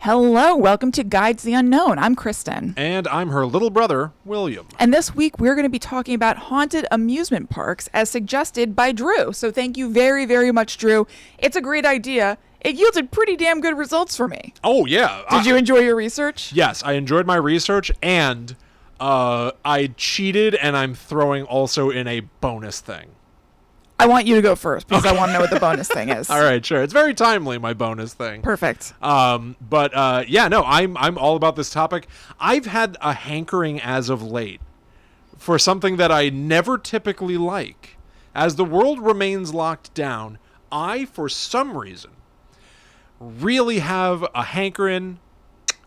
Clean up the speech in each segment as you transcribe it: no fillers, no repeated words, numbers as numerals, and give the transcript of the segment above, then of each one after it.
Hello, welcome to Guides the Unknown. I'm Kristen. And I'm her little brother, William. And this week we're going to be talking about haunted amusement parks as suggested by Drew. So thank you very, very much, Drew. It's a great idea. It yielded pretty damn good results for me. Oh, yeah. Did you enjoy your research? Yes, I enjoyed my research, and I cheated, and I'm throwing also in a bonus thing. I want you to go first because I want to know what the bonus thing is. All right, sure. It's very timely, my bonus thing. Perfect. I'm all about this topic. I've had a hankering as of late for something that I never typically like. As the world remains locked down, I, for some reason, really have a hankering,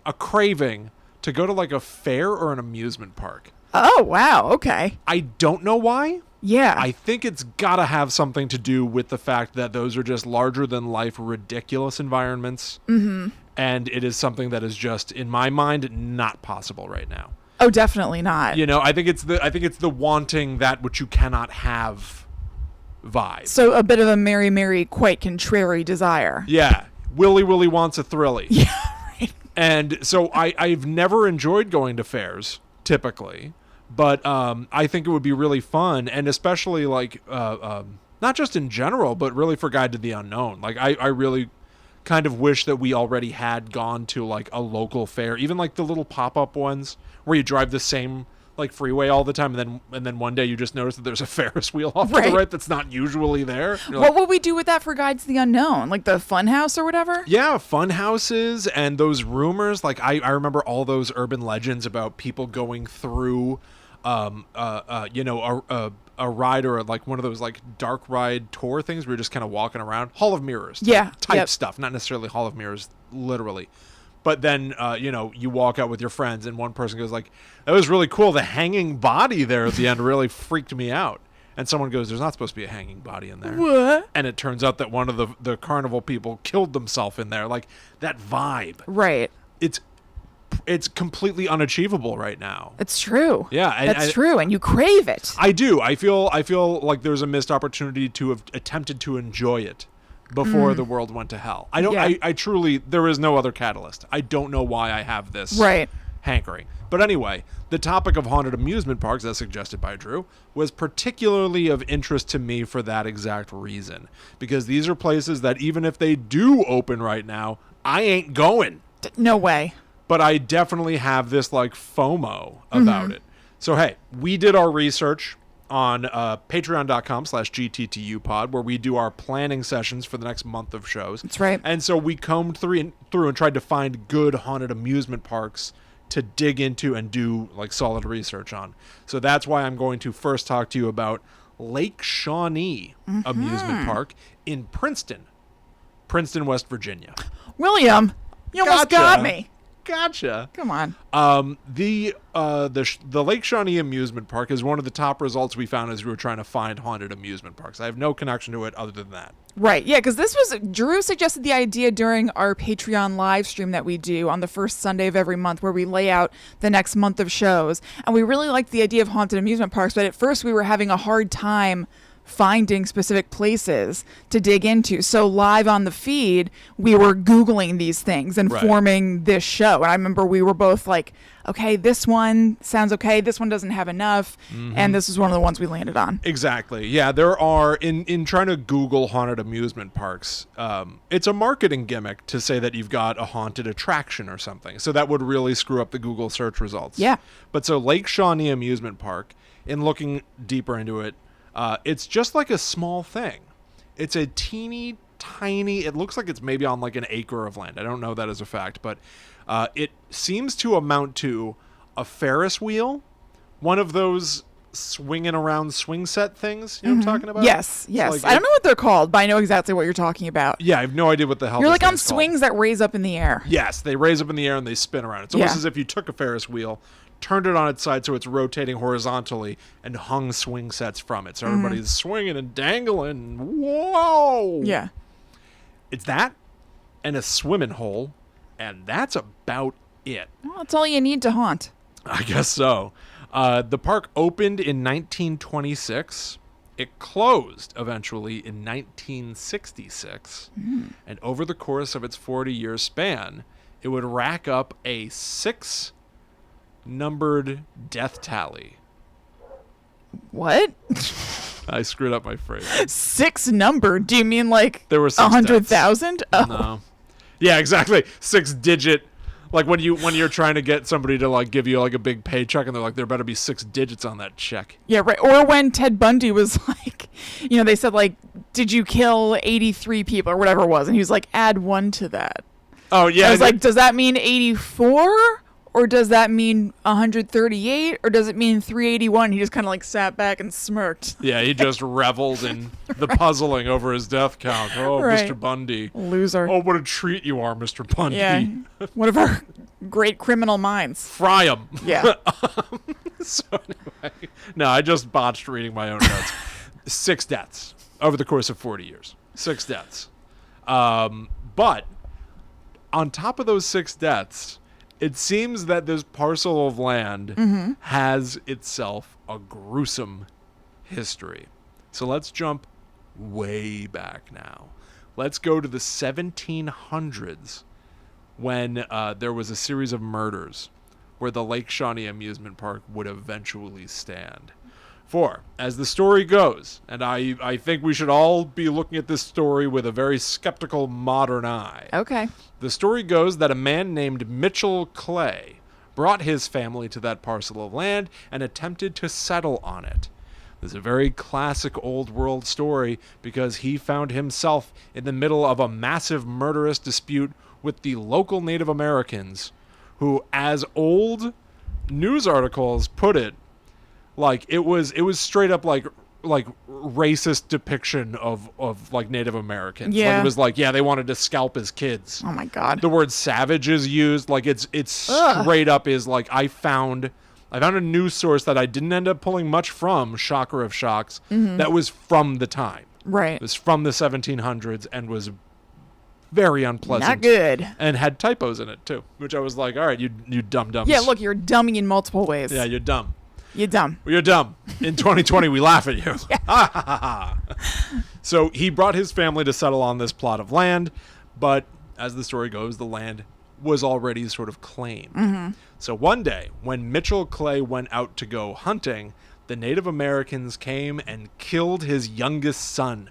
a craving to go to like a fair or an amusement park. Oh, wow. Okay. I don't know why. Yeah. I think it's got to have something to do with the fact that those are just larger than life, ridiculous environments. Mm-hmm. And it is something that is just, in my mind, not possible right now. Oh, definitely not. You know, I think it's the wanting that which you cannot have vibe. So a bit of a Mary, Mary, quite contrary desire. Yeah. Willy wants a thrilly. Yeah, right. And so I've never enjoyed going to fairs, typically. But I think it would be really fun, and especially like not just in general, but really for Guide to the Unknown. Like I really kind of wish that we already had gone to like a local fair, even like the little pop-up ones where you drive the same like freeway all the time, and then one day you just notice that there's a Ferris wheel off to the right that's not usually there. What would we do with that for Guides to the Unknown? Like the fun house or whatever? Yeah, fun houses and those rumors. Like I remember all those urban legends about people going through a ride or like one of those like dark ride tour things where you're just kind of walking around. Hall of Mirrors type stuff, not necessarily Hall of Mirrors literally. But then, you walk out with your friends and one person goes like, that was really cool. The hanging body there at the end really freaked me out. And someone goes, there's not supposed to be a hanging body in there. What? And it turns out that one of the carnival people killed themselves in there. Like that vibe. Right. It's completely unachievable right now. It's true. Yeah. That's true. And you crave it. I do. I feel like there's a missed opportunity to have attempted to enjoy it before the world went to hell. I truly, there is no other catalyst. I don't know why I have this hankering. But anyway, the topic of haunted amusement parks, as suggested by Drew, was particularly of interest to me for that exact reason. Because these are places that even if they do open right now, I ain't going. No way. But I definitely have this like FOMO about it. So, hey, we did our research on patreon.com/GTTUpod, where we do our planning sessions for the next month of shows. That's right. And so we combed through and tried to find good haunted amusement parks to dig into and do like solid research on. So that's why I'm going to first talk to you about Lake Shawnee Amusement Park in Princeton, West Virginia. William, you almost got me. Gotcha. Come on. The Lake Shawnee Amusement Park is one of the top results we found as we were trying to find haunted amusement parks. I have no connection to it other than that. Right. Yeah, because Drew suggested the idea during our Patreon live stream that we do on the first Sunday of every month where we lay out the next month of shows. And we really liked the idea of haunted amusement parks, but at first we were having a hard time finding specific places to dig into. So live on the feed, we were Googling these things and forming this show. And I remember we were both like, okay, this one sounds okay. This one doesn't have enough. And this is one of the ones we landed on. Exactly. Yeah, there are, in trying to Google haunted amusement parks, it's a marketing gimmick to say that you've got a haunted attraction or something. So that would really screw up the Google search results. Yeah. But so Lake Shawnee Amusement Park, in looking deeper into it, it's just like a small thing. It's a teeny tiny, it looks like it's maybe on like an acre of land. I don't know that as a fact, but it seems to amount to a Ferris wheel, one of those swinging around swing set things. You know what I'm talking about? Yes. Like I don't know what they're called, but I know exactly what you're talking about. Yeah, I have no idea what the hell You're this like on thing's swings called. that raise up in the air. Yes, they raise up in the air and they spin around. It's almost as if you took a Ferris wheel, turned it on its side so it's rotating horizontally, and hung swing sets from it. So everybody's swinging and dangling. Whoa! Yeah. It's that and a swimming hole, and that's about it. Well, that's all you need to haunt. I guess so. The park opened in 1926. It closed eventually in 1966. And over the course of its 40-year span, it would rack up a 6-numbered death tally. What? I screwed up my phrase. 6 number? Do you mean like There were 6 100,000? Oh. No. Yeah, exactly. 6-digit. Like when you're trying to get somebody to like give you like a big paycheck and they're like, there better be 6 digits on that check. Yeah, right. Or when Ted Bundy was like, they said like, did you kill 83 people or whatever it was? And he was like, add 1 to that. Oh, yeah. I was like, does that mean 84? Or does that mean 138? Or does it mean 381? He just kind of like sat back and smirked. Yeah, he just reveled in the puzzling over his death count. Oh, Right. Mr. Bundy. Loser. Oh, what a treat you are, Mr. Bundy. Yeah. One of our great criminal minds. Fry him. Yeah. So anyway, no, I just botched reading my own notes. 6 deaths over the course of 40 years. 6 deaths. But on top of those 6 deaths, it seems that this parcel of land has itself a gruesome history. So let's jump way back now. Let's go to the 1700s when there was a series of murders where the Lake Shawnee Amusement Park would eventually stand. For, as the story goes, and I think we should all be looking at this story with a very skeptical modern eye. Okay. The story goes that a man named Mitchell Clay brought his family to that parcel of land and attempted to settle on it. This is a very classic old world story because he found himself in the middle of a massive murderous dispute with the local Native Americans who, as old news articles put it, like it was straight up like racist depiction of like Native Americans. Yeah. Like it was like, yeah, they wanted to scalp his kids. Oh my God. The word savage is used. Like it's straight up is like I found a news source that I didn't end up pulling much from, shocker of shocks, that was from the time. Right. It was from the 1700s and was very unpleasant. Not good. And had typos in it too, which I was like, all right, you dum-dums. Yeah, look, you're dummy in multiple ways. Yeah, you're dumb. You're dumb. Well, you're dumb. In 2020, we laugh at you. So he brought his family to settle on this plot of land, but as the story goes, the land was already sort of claimed. So one day, when Mitchell Clay went out to go hunting, the Native Americans came and killed his youngest son,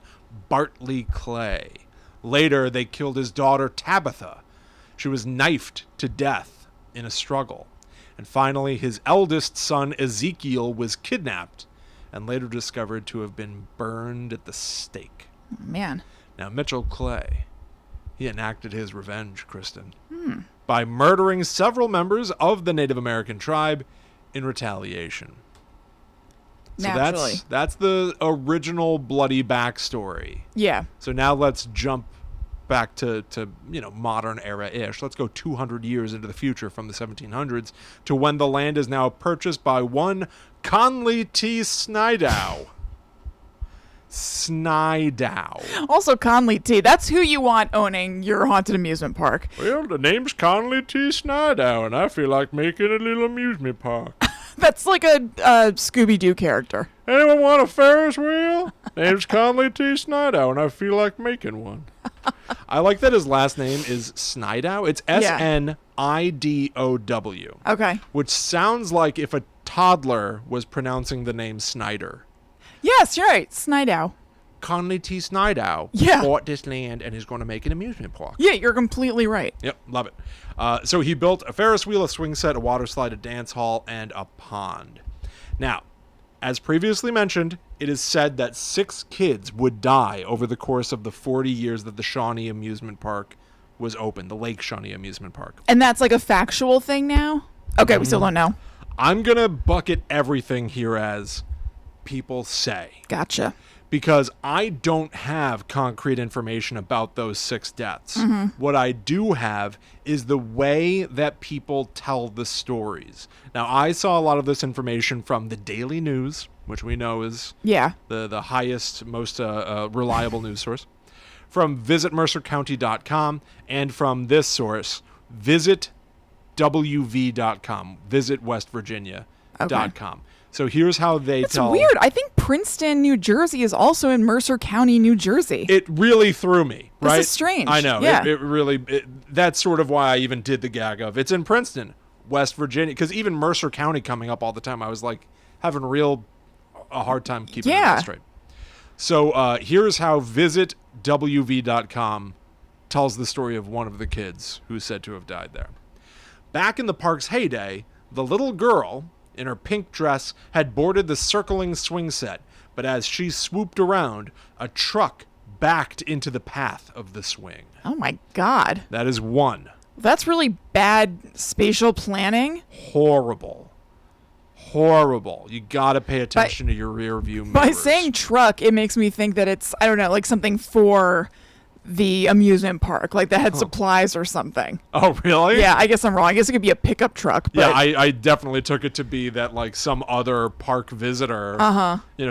Bartley Clay. Later, they killed his daughter, Tabitha. She was knifed to death in a struggle. And finally, his eldest son, Ezekiel, was kidnapped and later discovered to have been burned at the stake. Man. Now, Mitchell Clay, he enacted his revenge, Kristen, by murdering several members of the Native American tribe in retaliation. So Naturally. that's the original bloody backstory. Yeah. So now let's jump back to modern era-ish. Let's go 200 years into the future from the 1700s to when the land is now purchased by one Conley T. Snidow. Also, Conley T. That's who you want owning your haunted amusement park. Well, the name's Conley T. Snidow, and I feel like making a little amusement park. That's like a Scooby-Doo character. Anyone want a Ferris wheel? Name's Conley T. Snidow, and I feel like making one. I like that his last name is Snidow. It's Snidow, Okay. which sounds like if a toddler was pronouncing the name Snyder. Yes, you're right. Snidow. Conley T. Snidow bought this land and is going to make an amusement park. Yeah, you're completely right. Yep, love it. So he built a Ferris wheel, a swing set, a water slide, a dance hall, and a pond. Now, as previously mentioned, it is said that 6 kids would die over the course of the 40 years that the Shawnee Amusement Park was open, the Lake Shawnee Amusement Park. And that's like a factual thing now? Okay, we still don't know. I'm going to bucket everything here as people say. Gotcha. Because I don't have concrete information about those 6 deaths. What I do have is the way that people tell the stories. Now, I saw a lot of this information from the Daily News, which we know is the highest, most reliable news source, from visitmercercounty.com, and from this source, visitwv.com, visitwestvirginia.com. So here's how they It's tell. weird. I think Princeton, New Jersey is also in Mercer County, New Jersey. It really threw me, right? This is strange. I know. Yeah. It really, that's sort of why I even did the gag of, it's in Princeton, West Virginia. Because even Mercer County coming up all the time, I was like having a hard time keeping it straight. So here's how visitwv.com tells the story of one of the kids who's said to have died there. Back in the park's heyday, the little girl, in her pink dress, had boarded the circling swing set, but as she swooped around, a truck backed into the path of the swing. Oh my God. That is one. That's really bad spatial planning. Horrible. You gotta pay attention to your rear view mirrors. By saying truck, it makes me think that it's, I don't know, like something for the amusement park, like that had supplies or something. Oh, really? Yeah, I guess I'm wrong. I guess it could be a pickup truck. But yeah, I definitely took it to be that like some other park visitor,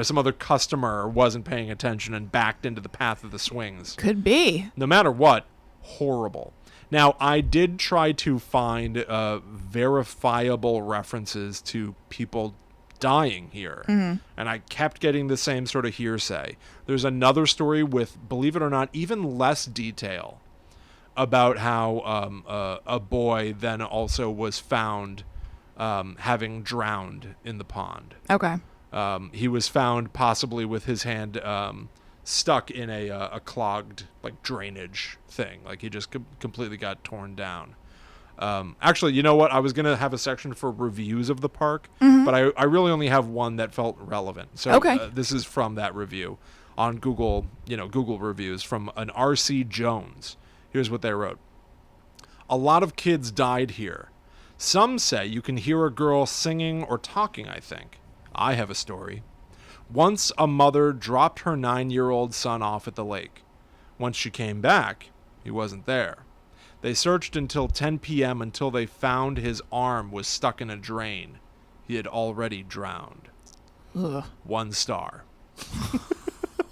some other customer wasn't paying attention and backed into the path of the swings. Could be. No matter what, horrible. Now, I did try to find verifiable references to people dying here, and I kept getting the same sort of hearsay. There's another story with, believe it or not, even less detail about how a boy then also was found having drowned in the pond. Okay. He was found possibly with his hand stuck in a clogged like drainage thing, like he just completely got torn down. Actually, you know what? I was going to have a section for reviews of the park, but I really only have one that felt relevant. So this is from that review on Google, Google reviews from an R.C. Jones. Here's what they wrote. A lot of kids died here. Some say you can hear a girl singing or talking, I think. I have a story. Once a mother dropped her 9-year-old son off at the lake. Once she came back, he wasn't there. They searched until 10 p.m. until they found his arm was stuck in a drain. He had already drowned. Ugh. 1 star.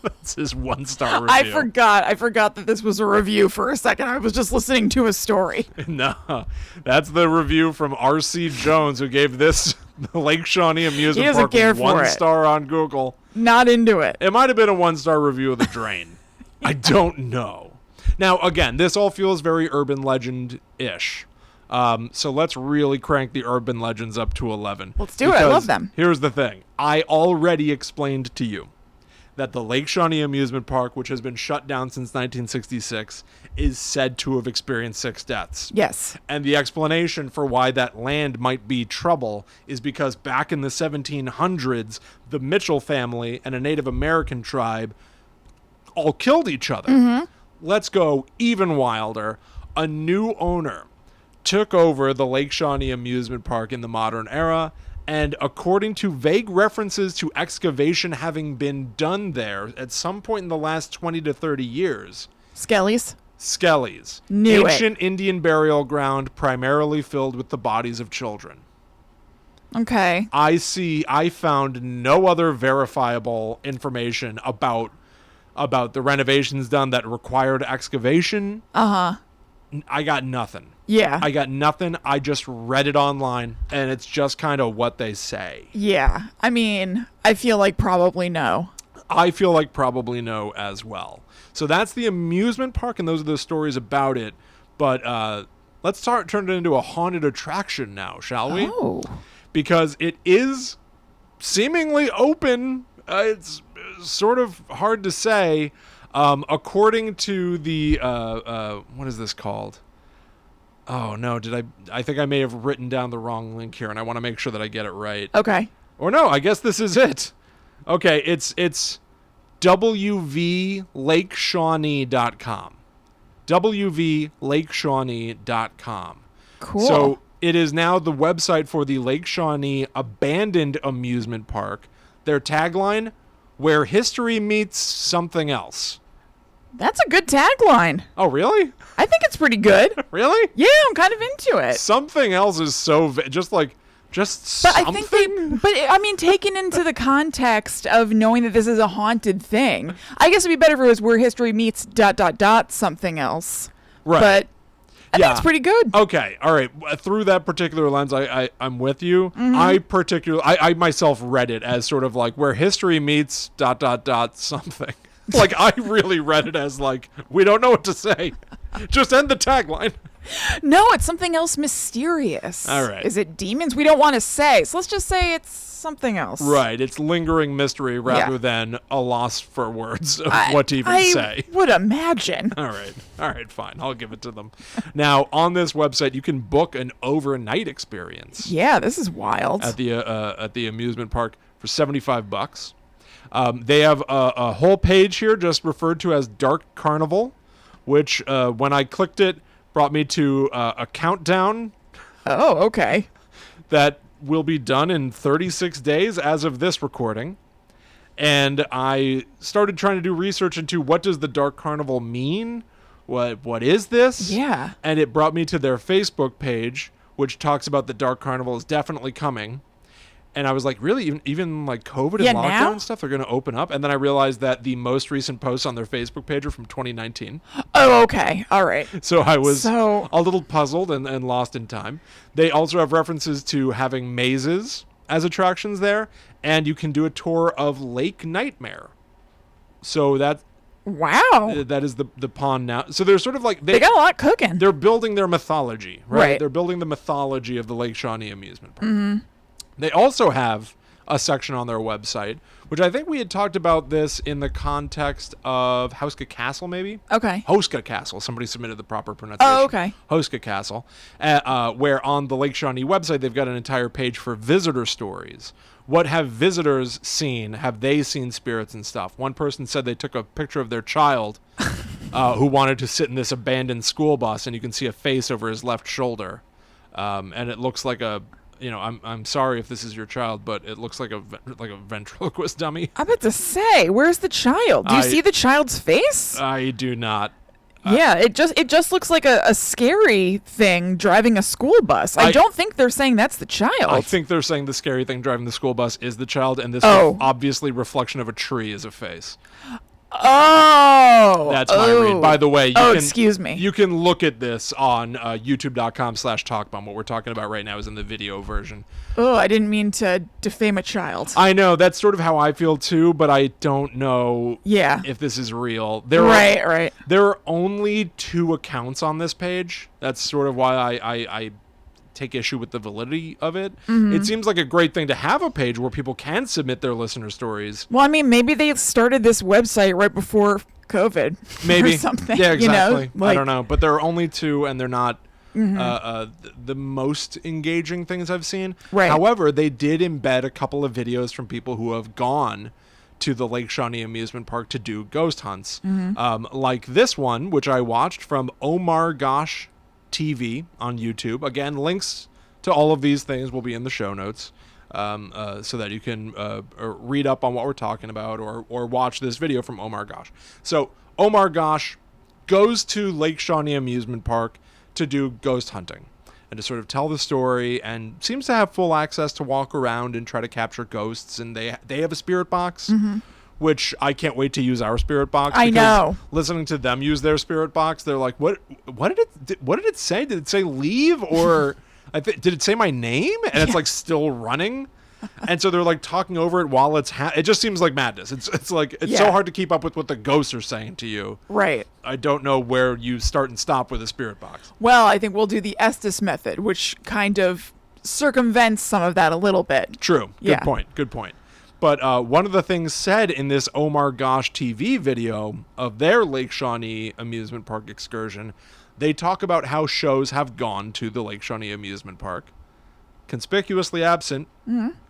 That's his 1-star review. I forgot that this was a review for a second. I was just listening to a story. No, that's the review from R.C. Jones, who gave this the Lake Shawnee Amusement Park 1 star on Google. Not into it. It might have been a 1-star review of the drain. I don't know. Now, again, this all feels very urban legend-ish. So let's really crank the urban legends up to 11. Let's do it. I love them. Here's the thing. I already explained to you that the Lake Shawnee Amusement Park, which has been shut down since 1966, is said to have experienced 6 deaths. Yes. And the explanation for why that land might be trouble is because back in the 1700s, the Mitchell family and a Native American tribe all killed each other. Let's go even wilder. A new owner took over the Lake Shawnee Amusement Park in the modern era, and according to vague references to excavation having been done there at some point in the last 20 to 30 years. Skellies. Ancient Indian burial ground primarily filled with the bodies of children. Okay. I found no other verifiable information about the renovations done that required excavation. I got nothing. Yeah. I got nothing. I just read it online, and it's just kind of what they say. Yeah. I mean, I feel like probably no. I feel like probably no as well. So that's the amusement park, and those are the stories about it. But let's turn it into a haunted attraction now, shall we? Oh. Because it is seemingly open. It's sort of hard to say. According to the, what is this called? Oh, no, I think I may have written down the wrong link here, and I want to make sure that I get it right. Okay. Or no, I guess this is it. Okay, it's wvlakeshawnee.com. wvlakeshawnee.com. Cool. So it is now the website for the Lake Shawnee Abandoned Amusement Park. Their tagline, where history meets something else. That's a good tagline. Oh, really? I think it's pretty good. Really? Yeah, I'm kind of into it. Something else is so just something. I think I mean, taken into the context of knowing that this is a haunted thing, I guess it'd be better if it was where history meets ... something else. Right. But I think it's pretty good. Okay, all right. Through that particular lens, I'm with you. Mm-hmm. I myself read it as sort of like where history meets ... something. Like, I really read it as like, we don't know what to say. Just end the tagline. No, it's something else mysterious. All right. Is it demons? We don't want to say. So let's just say it's something else. Right. It's lingering mystery rather than a loss for words of what to even I say. would imagine. All right, fine. I'll give it to them. Now, on this website, you can book an overnight experience. Yeah, this is wild. At the amusement park for $75. They have a whole page here just referred to as Dark Carnival, which when I clicked it, brought me to a countdown. Oh, okay. That will be done in 36 days as of this recording. And I started trying to do research into what does the Dark Carnival mean? What is this? Yeah. And it brought me to their Facebook page, which talks about the Dark Carnival is definitely coming. And I was like, really? Even like COVID and lockdown now? and stuff, they're going to open up? And then I realized that the most recent posts on their Facebook page are from 2019. Oh, okay. All right. So I was a little puzzled and lost in time. They also have references to having mazes as attractions there, and you can do a tour of Lake Nightmare. So that is the pond now. So they're sort of like... They got a lot cooking. They're building their mythology, right? Right. They're building the mythology of the Lake Shawnee amusement park. Mm-hmm. They also have a section on their website, which I think we had talked about this in the context of Hauska Castle, maybe? Okay. Hauska Castle. Somebody submitted the proper pronunciation. Oh, okay. Hauska Castle, where on the Lake Shawnee website, they've got an entire page for visitor stories. What have visitors seen? Have they seen spirits and stuff? One person said they took a picture of their child who wanted to sit in this abandoned school bus, and you can see a face over his left shoulder. And it looks like a... I'm sorry if this is your child, but it looks like a ventriloquist dummy. I'm about to say, where's the child? Do you see the child's face? I do not. Yeah, it just looks like a scary thing driving a school bus. I don't think they're saying that's the child. I think they're saying the scary thing driving the school bus is the child, and this obviously reflection of a tree is a face. Oh, that's my read. By the way, excuse me. You can look at this on youtube.com/talkbomb. What we're talking about right now is in the video version. Oh, I didn't mean to defame a child. I know, that's sort of how I feel too, but I don't know if this is real. Right. There are only 2 accounts on this page. That's sort of why I take issue with the validity of it. Mm-hmm. It seems like a great thing to have a page where people can submit their listener stories. Well, I mean, maybe they started this website right before COVID. Maybe. Or something. Yeah, exactly. I don't know. But there are only 2, and they're not the most engaging things I've seen. Right. However, they did embed a couple of videos from people who have gone to the Lake Shawnee amusement park to do ghost hunts. Mm-hmm. Like this one, which I watched from Omar Gosh TV on YouTube. Again, links to all of these things will be in the show notes, so that you can read up on what we're talking about or watch this video from Omar Gosh. So Omar Gosh goes to Lake Shawnee amusement park to do ghost hunting and to sort of tell the story, and seems to have full access to walk around and try to capture ghosts. And they have a spirit box. Mm-hmm. Which I can't wait to use our spirit box. I know. Listening to them use their spirit box, they're like, "What did it say? Did it say leave, or did it say my name?" And it's like still running, and so they're like talking over it while it's. It just seems like madness. It's like so hard to keep up with what the ghosts are saying to you. Right. I don't know where you start and stop with a spirit box. Well, I think we'll do the Estes method, which kind of circumvents some of that a little bit. True. Good point. But one of the things said in this Omar Gosh TV video of their Lake Shawnee amusement park excursion, they talk about how shows have gone to the Lake Shawnee amusement park. Conspicuously absent,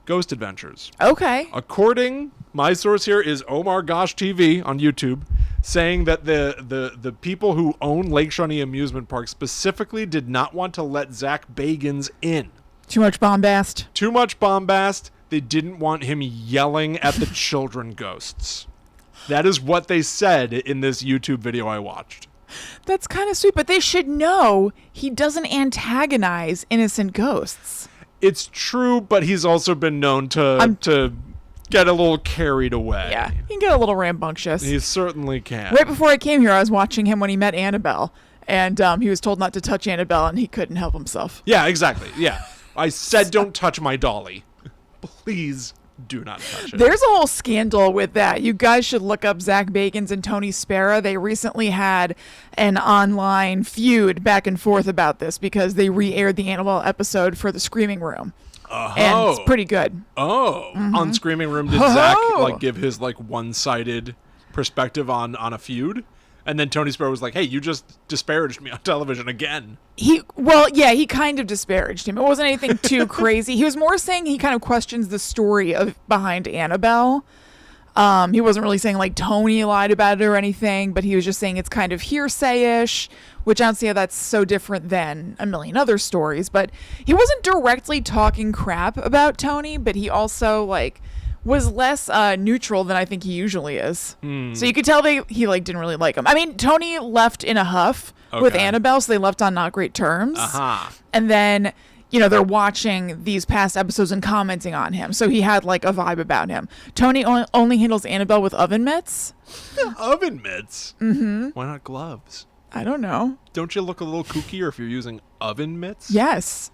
Ghost Adventures. Okay. According, my source here is Omar Gosh TV on YouTube, saying that the people who own Lake Shawnee amusement park specifically did not want to let Zach Bagans in. Too much bombast. They didn't want him yelling at the children ghosts. That is what they said in this YouTube video I watched. That's kind of sweet, but they should know he doesn't antagonize innocent ghosts. It's true, but he's also been known to get a little carried away. Yeah, he can get a little rambunctious. He certainly can. Right before I came here, I was watching him when he met Annabelle. And he was told not to touch Annabelle, and he couldn't help himself. Yeah, exactly. Yeah. I said don't touch my dolly. Please do not touch it. There's a whole scandal with that. You guys should look up Zach Bagans and Tony Spera. They recently had an online feud back and forth about this because they re-aired the Annabelle episode for the Screaming Room. And it's pretty good. On Screaming Room, did Zach like give his like one-sided perspective on a feud? And then Tony Spera was like, "Hey, you just disparaged me on television again." He kind of disparaged him. It wasn't anything too crazy. He was more saying he kind of questions the story behind Annabelle. He wasn't really saying like Tony lied about it or anything, but he was just saying it's kind of hearsay-ish, which I don't see how that's so different than a million other stories. But he wasn't directly talking crap about Tony, but he also like was less neutral than I think he usually is. So you could tell he like didn't really like him. I mean, Tony left in a huff with Annabelle, so they left on not great terms. And then, they're watching these past episodes and commenting on him. So he had like a vibe about him. Tony only handles Annabelle with oven mitts. Oven mitts? Mm-hmm. Why not gloves? I don't know. Don't you look a little kookier if you're using oven mitts? Yes.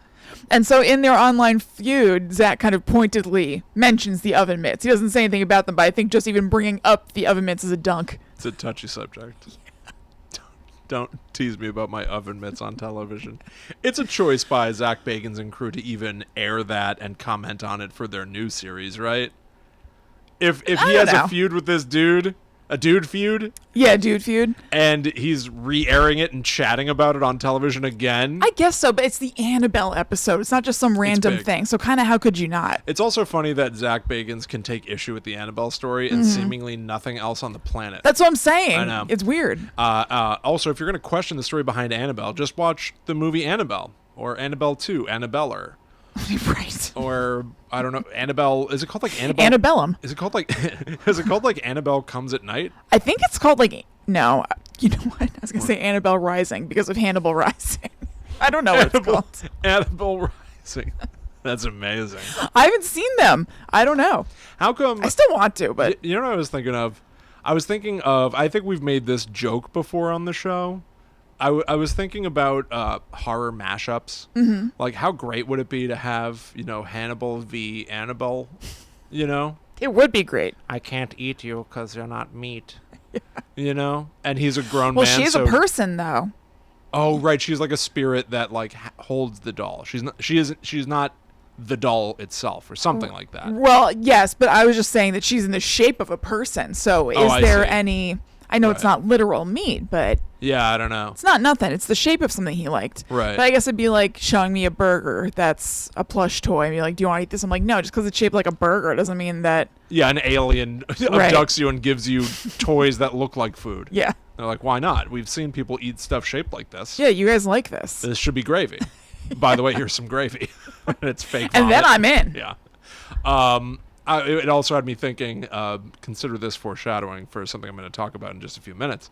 And so in their online feud, Zach kind of pointedly mentions the oven mitts. He doesn't say anything about them, but I think just even bringing up the oven mitts is a dunk. It's a touchy subject. Yeah. Don't tease me about my oven mitts on television. It's a choice by Zach Bagans and crew to even air that and comment on it for their new series, right? If he has a feud with this dude... A dude feud? Yeah, dude feud. And he's re-airing it and chatting about it on television again? I guess so, but it's the Annabelle episode. It's not just some random thing. So kind of how could you not? It's also funny that Zach Bagans can take issue with the Annabelle story and seemingly nothing else on the planet. That's what I'm saying. I know. It's weird. Also, if you're going to question the story behind Annabelle, just watch the movie Annabelle or Annabelle 2, Annabeller. Right. Or I don't know, Annabelle. Is it called like Annabelle? Annabellum. Is it called like Annabelle Comes at Night? I think it's called like no. You know what? I was gonna say Annabelle Rising because of Hannibal Rising. I don't know what it's called. Annabelle Rising. That's amazing. I haven't seen them. I don't know. How come? I still want to, but you know what I was thinking of? I think we've made this joke before on the show. I was thinking about horror mashups. Mm-hmm. Like, how great would it be to have, Hannibal v. Annabelle, It would be great. I can't eat you because you're not meat, And he's a grown man. Well, she's a person, though. Oh, right. She's like a spirit that, like, holds the doll. She's not the doll itself or something like that. Well, yes, but I was just saying that she's in the shape of a person. So is there any... I know it's not literal meat, but... Yeah, I don't know. It's not nothing. It's the shape of something he liked. Right. But I guess it'd be like showing me a burger that's a plush toy and be like, do you want to eat this? I'm like, no, just because it's shaped like a burger doesn't mean that... Yeah, an alien abducts you and gives you toys that look like food. Yeah. They're like, why not? We've seen people eat stuff shaped like this. Yeah, you guys like this. This should be gravy. By the way, here's some gravy. It's fake vomit. And then I'm in. Yeah. It also had me thinking, consider this foreshadowing for something I'm going to talk about in just a few minutes.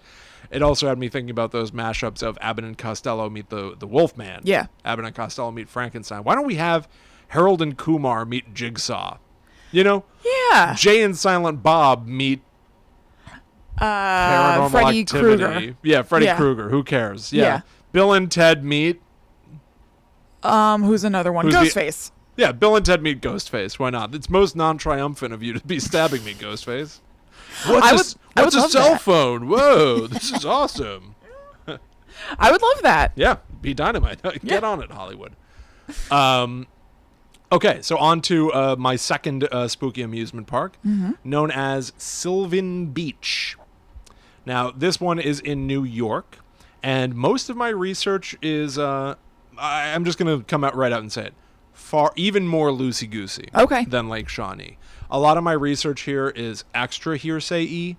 It also had me thinking about those mashups of Abbott and Costello meet the Wolfman. Yeah. Abbott and Costello meet Frankenstein. Why don't we have Harold and Kumar meet Jigsaw? Yeah. Jay and Silent Bob meet Paranormal Freddy Activity. Krueger. Yeah, Freddy Krueger. Who cares? Yeah. Bill and Ted meet... Who's another one? Ghostface. Yeah, Bill and Ted meet Ghostface. Why not? It's most non-triumphant of you to be stabbing me, Ghostface. What's a cell phone? Whoa, this is awesome. I would love that. Yeah, be dynamite. Get on it, Hollywood. Okay, so on to my second spooky amusement park, known as Sylvan Beach. Now, this one is in New York, and most of my research is, I'm just going to come out right out and say it, even more loosey-goosey than Lake Shawnee. A lot of my research here is extra hearsay-y,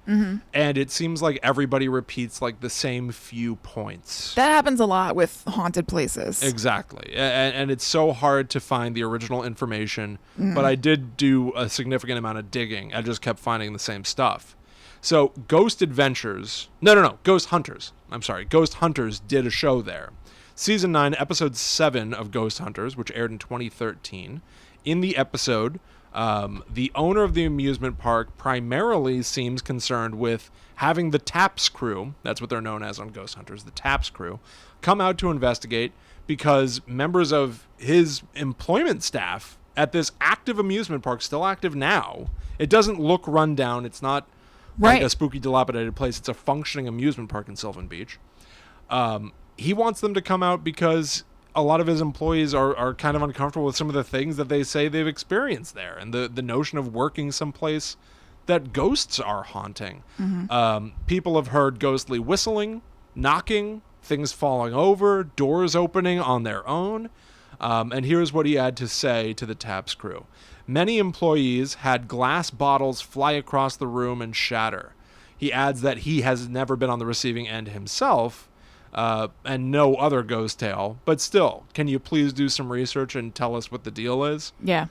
and it seems like everybody repeats like the same few points. That happens a lot with haunted places. Exactly. And it's so hard to find the original information, but I did do a significant amount of digging. I just kept finding the same stuff. So Ghost Hunters. I'm sorry. Ghost Hunters did a show there. Season 9, Episode 7 of Ghost Hunters, which aired in 2013. In the episode, The owner of the amusement park primarily seems concerned with having the TAPS crew, that's what they're known as on Ghost Hunters, the TAPS crew, come out to investigate because members of his employment staff at this active amusement park, still active now, it doesn't look run down. It's not like a spooky, dilapidated place. It's a functioning amusement park in Sylvan Beach. He wants them to come out because a lot of his employees are kind of uncomfortable with some of the things that they say they've experienced there, and the notion of working someplace that ghosts are haunting. People have heard ghostly whistling, knocking, things falling over, doors opening on their own. And here's what he had to say to the TAPS crew. Many employees had glass bottles fly across the room and shatter. He adds that he has never been on the receiving end himself, and no other ghost tale. But still, can you please do some research and tell us what the deal is? Yeah.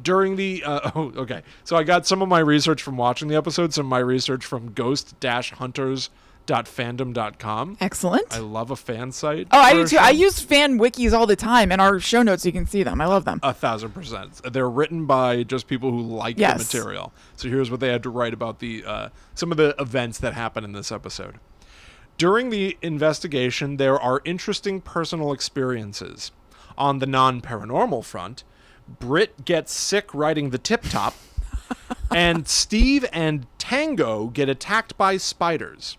During the... okay. So I got some of my research from watching the episode, some of my research from ghost-hunters.fandom.com. Excellent. I love a fan site. Oh, I do too. I use fan wikis all the time. In our show notes, you can see them. I love them. 1,000%. They're written by just people who like the material. So here's what they had to write about the some of the events that happen in this episode. During the investigation, there are interesting personal experiences. On the non-paranormal front, Britt gets sick riding the tip-top, and Steve and Tango get attacked by spiders.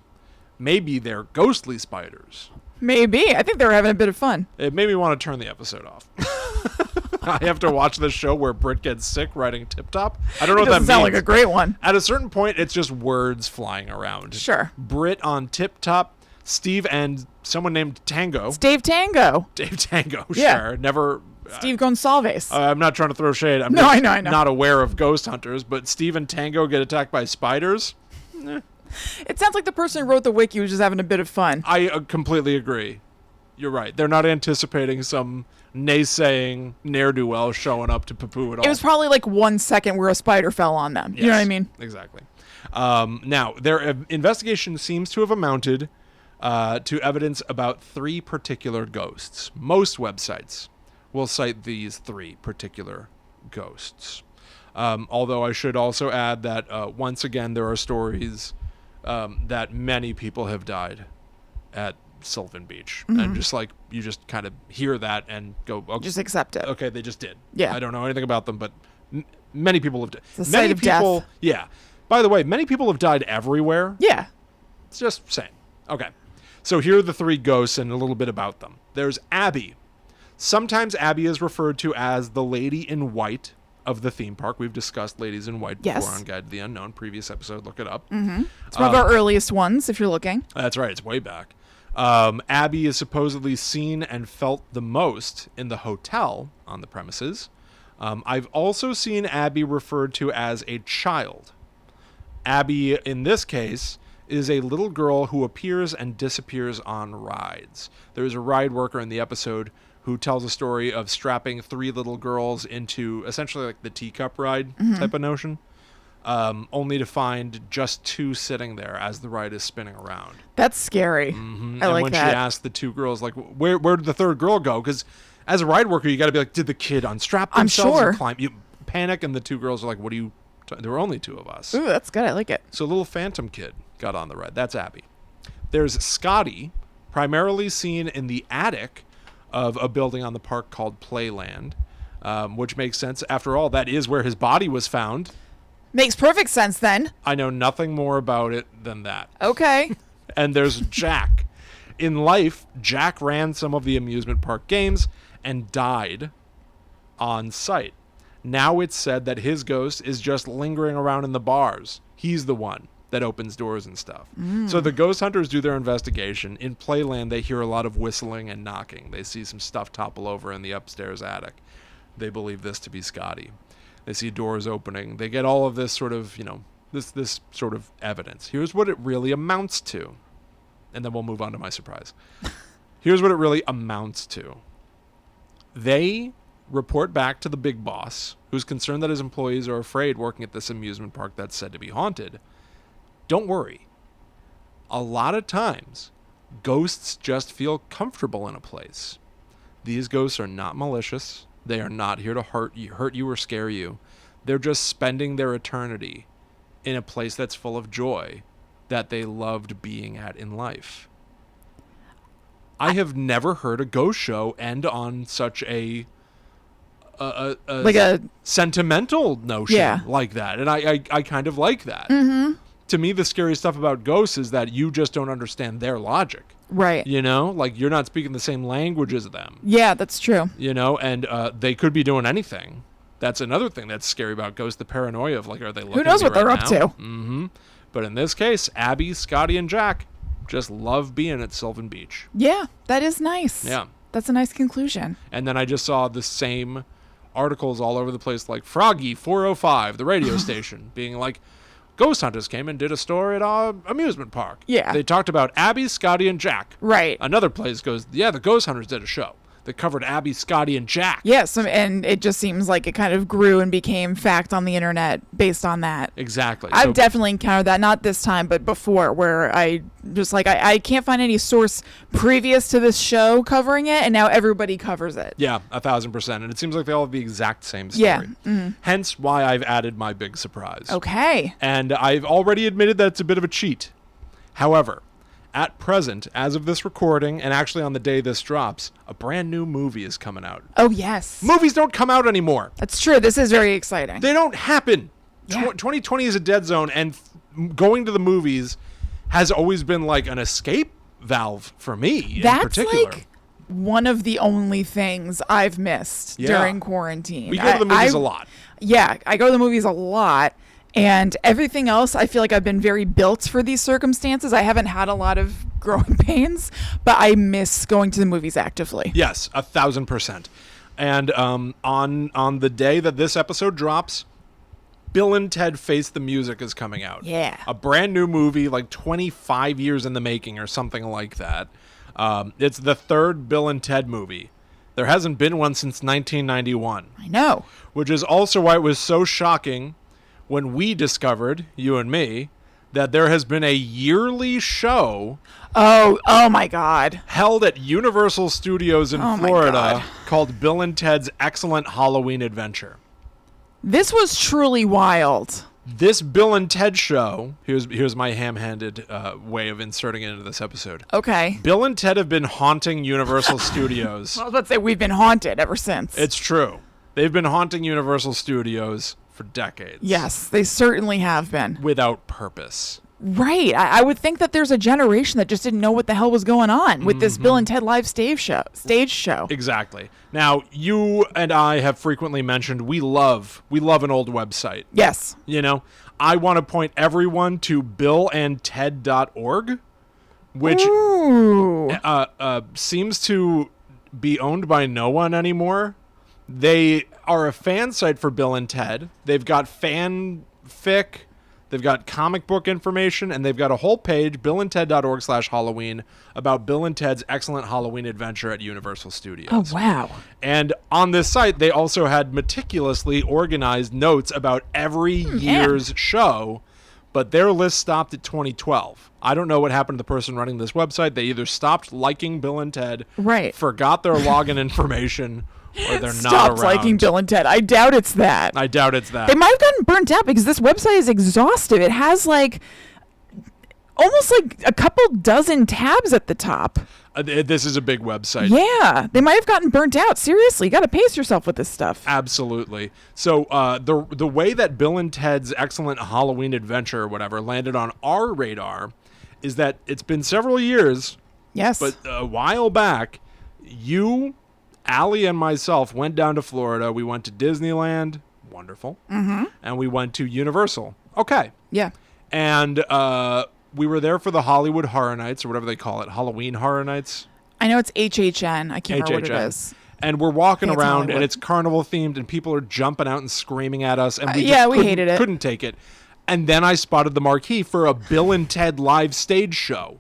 Maybe they're ghostly spiders. Maybe. I think they were having a bit of fun. It made me want to turn the episode off. I have to watch this show where Britt gets sick riding tip-top. I don't know what that means. Sound like a great one. At a certain point, it's just words flying around. Sure. Britt on tip-top, Steve and someone named Tango. Dave Tango. Dave Tango, Yeah. sure. Never... Steve Gonsalves. I'm not trying to throw shade. I'm I know. not aware of ghost hunters, but Steve and Tango get attacked by spiders? It sounds like the person who wrote the wiki was just having a bit of fun. I completely agree. You're right. They're not anticipating some naysaying ne'er-do-well showing up to poo-poo at all. It was probably like 1 second where a spider fell on them. You know what I mean? Exactly. Now, their investigation seems to have amounted to evidence about 3 particular ghosts. Most websites will cite these 3 particular ghosts. Although I should also add that once again, there are stories that many people have died at Sylvan Beach. And just like, you just kind of hear that and go, okay, Just accept it. okay, they just did. Yeah. I don't know anything about them, but many people have died. It's a site of death. Yeah. By the way, many people have died everywhere. Yeah. It's just saying. Okay. So here are the 3 ghosts and a little bit about them. There's Abby. Sometimes Abby is referred to as the Lady in White of the theme park. We've discussed Ladies in White before on Guide to the Unknown. Previous episode, look it up. It's one of our earliest ones, if you're looking. That's right. It's way back. Abby is supposedly seen and felt the most in the hotel on the premises. I've also seen Abby referred to as a child. Abby, in this case, is a little girl who appears and disappears on rides. There's a ride worker in the episode who tells a story of strapping 3 little girls into essentially like the teacup ride type of notion, only to find just 2 sitting there as the ride is spinning around. That's scary. I and like when that. she asked the 2 girls, like, where did the 3rd girl go? Because as a ride worker, you got to be like, did the kid unstrap themselves and climb? You panic, and the 2 girls are like, what do you... There were only 2 of us. Ooh, that's good. I like it. So a little phantom kid got on the ride. That's Abby. There's Scotty, primarily seen in the attic of a building on the park called Playland, which makes sense. After all, that is where his body was found. Makes perfect sense then. I know nothing more about it than that. Okay. And there's Jack. In life, Jack ran some of the amusement park games and died on site. Now it's said that his ghost is just lingering around in the bars. He's the one that opens doors and stuff. So the ghost hunters do their investigation. In Playland, they hear a lot of whistling and knocking. They see some stuff topple over in the upstairs attic. They believe this to be Scotty. They see doors opening. They get all of this sort of, this sort of evidence. Here's what it really amounts to. And then we'll move on to my surprise. Here's what it really amounts to. They report back to the big boss, who's concerned that his employees are afraid working at this amusement park that's said to be haunted. Don't worry. A lot of times, ghosts just feel comfortable in a place. These ghosts are not malicious. They are not here to hurt you or scare you. They're just spending their eternity in a place that's full of joy that they loved being at in life. I have never heard a ghost show end on such a like a sentimental notion Yeah. like that. And I kind of like that. Mm-hmm. To me, the scary stuff about ghosts is that you just don't understand their logic. Right. You know, like you're not speaking the same language as them. Yeah, that's true. You know, and they could be doing anything. That's another thing that's scary about ghosts, the paranoia of like, are they looking Who knows at me what they're right up now? to? Mm-hmm. But in this case, Abby, Scotty, and Jack just love being at Sylvan Beach. Yeah, that is nice. Yeah. That's a nice conclusion. And then I just saw the same articles all over the place, like Froggy 405, the radio station, being like, ghost hunters came and did a story at our amusement park. Yeah. They talked about Abby, Scotty, and Jack. Right. Another place goes, yeah, the ghost hunters did a show that covered Abby, Scotty, and Jack. Yes, and it just seems like it kind of grew and became fact on the internet based on that. Exactly. I've definitely encountered that, not this time, but before, where I just like, I can't find any source previous to this show covering it, and now everybody covers it. Yeah, 1,000%. And it seems like they all have the exact same story. Yeah. Mm-hmm. Hence why I've added my big surprise. Okay. And I've already admitted that it's a bit of a cheat. However, at present, as of this recording, and actually on the day this drops, a brand new movie is coming out. Oh, yes. Movies don't come out anymore. That's true. This is very exciting. They don't happen. Yeah. 2020 is a dead zone, and going to the movies has always been like an escape valve for me in particular. Like one of the only things I've missed Yeah. during quarantine. We go to the movies a lot. Yeah, I go to the movies a lot. And everything else, I feel like I've been very built for these circumstances. I haven't had a lot of growing pains, but I miss going to the movies actively. Yes, 1,000%. And on the day that this episode drops, Bill and Ted Face the Music is coming out. Yeah. A brand new movie, like 25 years in the making or something like that. It's the third Bill and Ted movie. There hasn't been one since 1991. I know. Which is also why it was so shocking when we discovered, you and me, that there has been a yearly show Oh my God. held at Universal Studios in Oh my Florida God. called Bill and Ted's Excellent Halloween Adventure. This was truly wild. This Bill and Ted show, here's my ham-handed way of inserting it into this episode. Okay. Bill and Ted have been haunting Universal Studios. I was about to say we've been haunted ever since. It's true. They've been haunting Universal Studios for decades. Yes, they certainly have been. Without purpose. Right. I would think that there's a generation that just didn't know what the hell was going on with this Bill and Ted live stage show. Exactly. Now, you and I have frequently mentioned we love an old website. Yes. You know, I want to point everyone to billandted.org, which Ooh. seems to be owned by no one anymore. They are a fan site for Bill and Ted. They've got fanfic, they've got comic book information, and they've got a whole page, billandted.org/Halloween, about Bill and Ted's Excellent Halloween Adventure at Universal Studios. Oh, wow. And on this site, they also had meticulously organized notes about every year's show, but their list stopped at 2012. I don't know what happened to the person running this website. They either stopped liking Bill and Ted, Right. forgot their login information, or they're not Stopped around. liking Bill and Ted. I doubt it's that. I doubt it's that. They might have gotten burnt out because this website is exhaustive. It has like almost like a couple dozen tabs at the top. This is a big website. Yeah, they might have gotten burnt out. Seriously, you got to pace yourself with this stuff. Absolutely. So the way that Bill and Ted's Excellent Halloween Adventure or whatever landed on our radar is that it's been several years, Yes. but a while back, you, Allie, and myself went down to Florida. We went to Disneyland. Wonderful. Mm-hmm. And we went to Universal. Okay. Yeah. And we were there for the Hollywood Horror Nights, or whatever they call it, Halloween Horror Nights. I know it's HHN. I can't remember what it is. And we're walking I think it's around, Hollywood. and it's carnival themed, and people are jumping out and screaming at us, and we yeah, just we hated it. couldn't take it. And then I spotted the marquee for a Bill and Ted live stage show.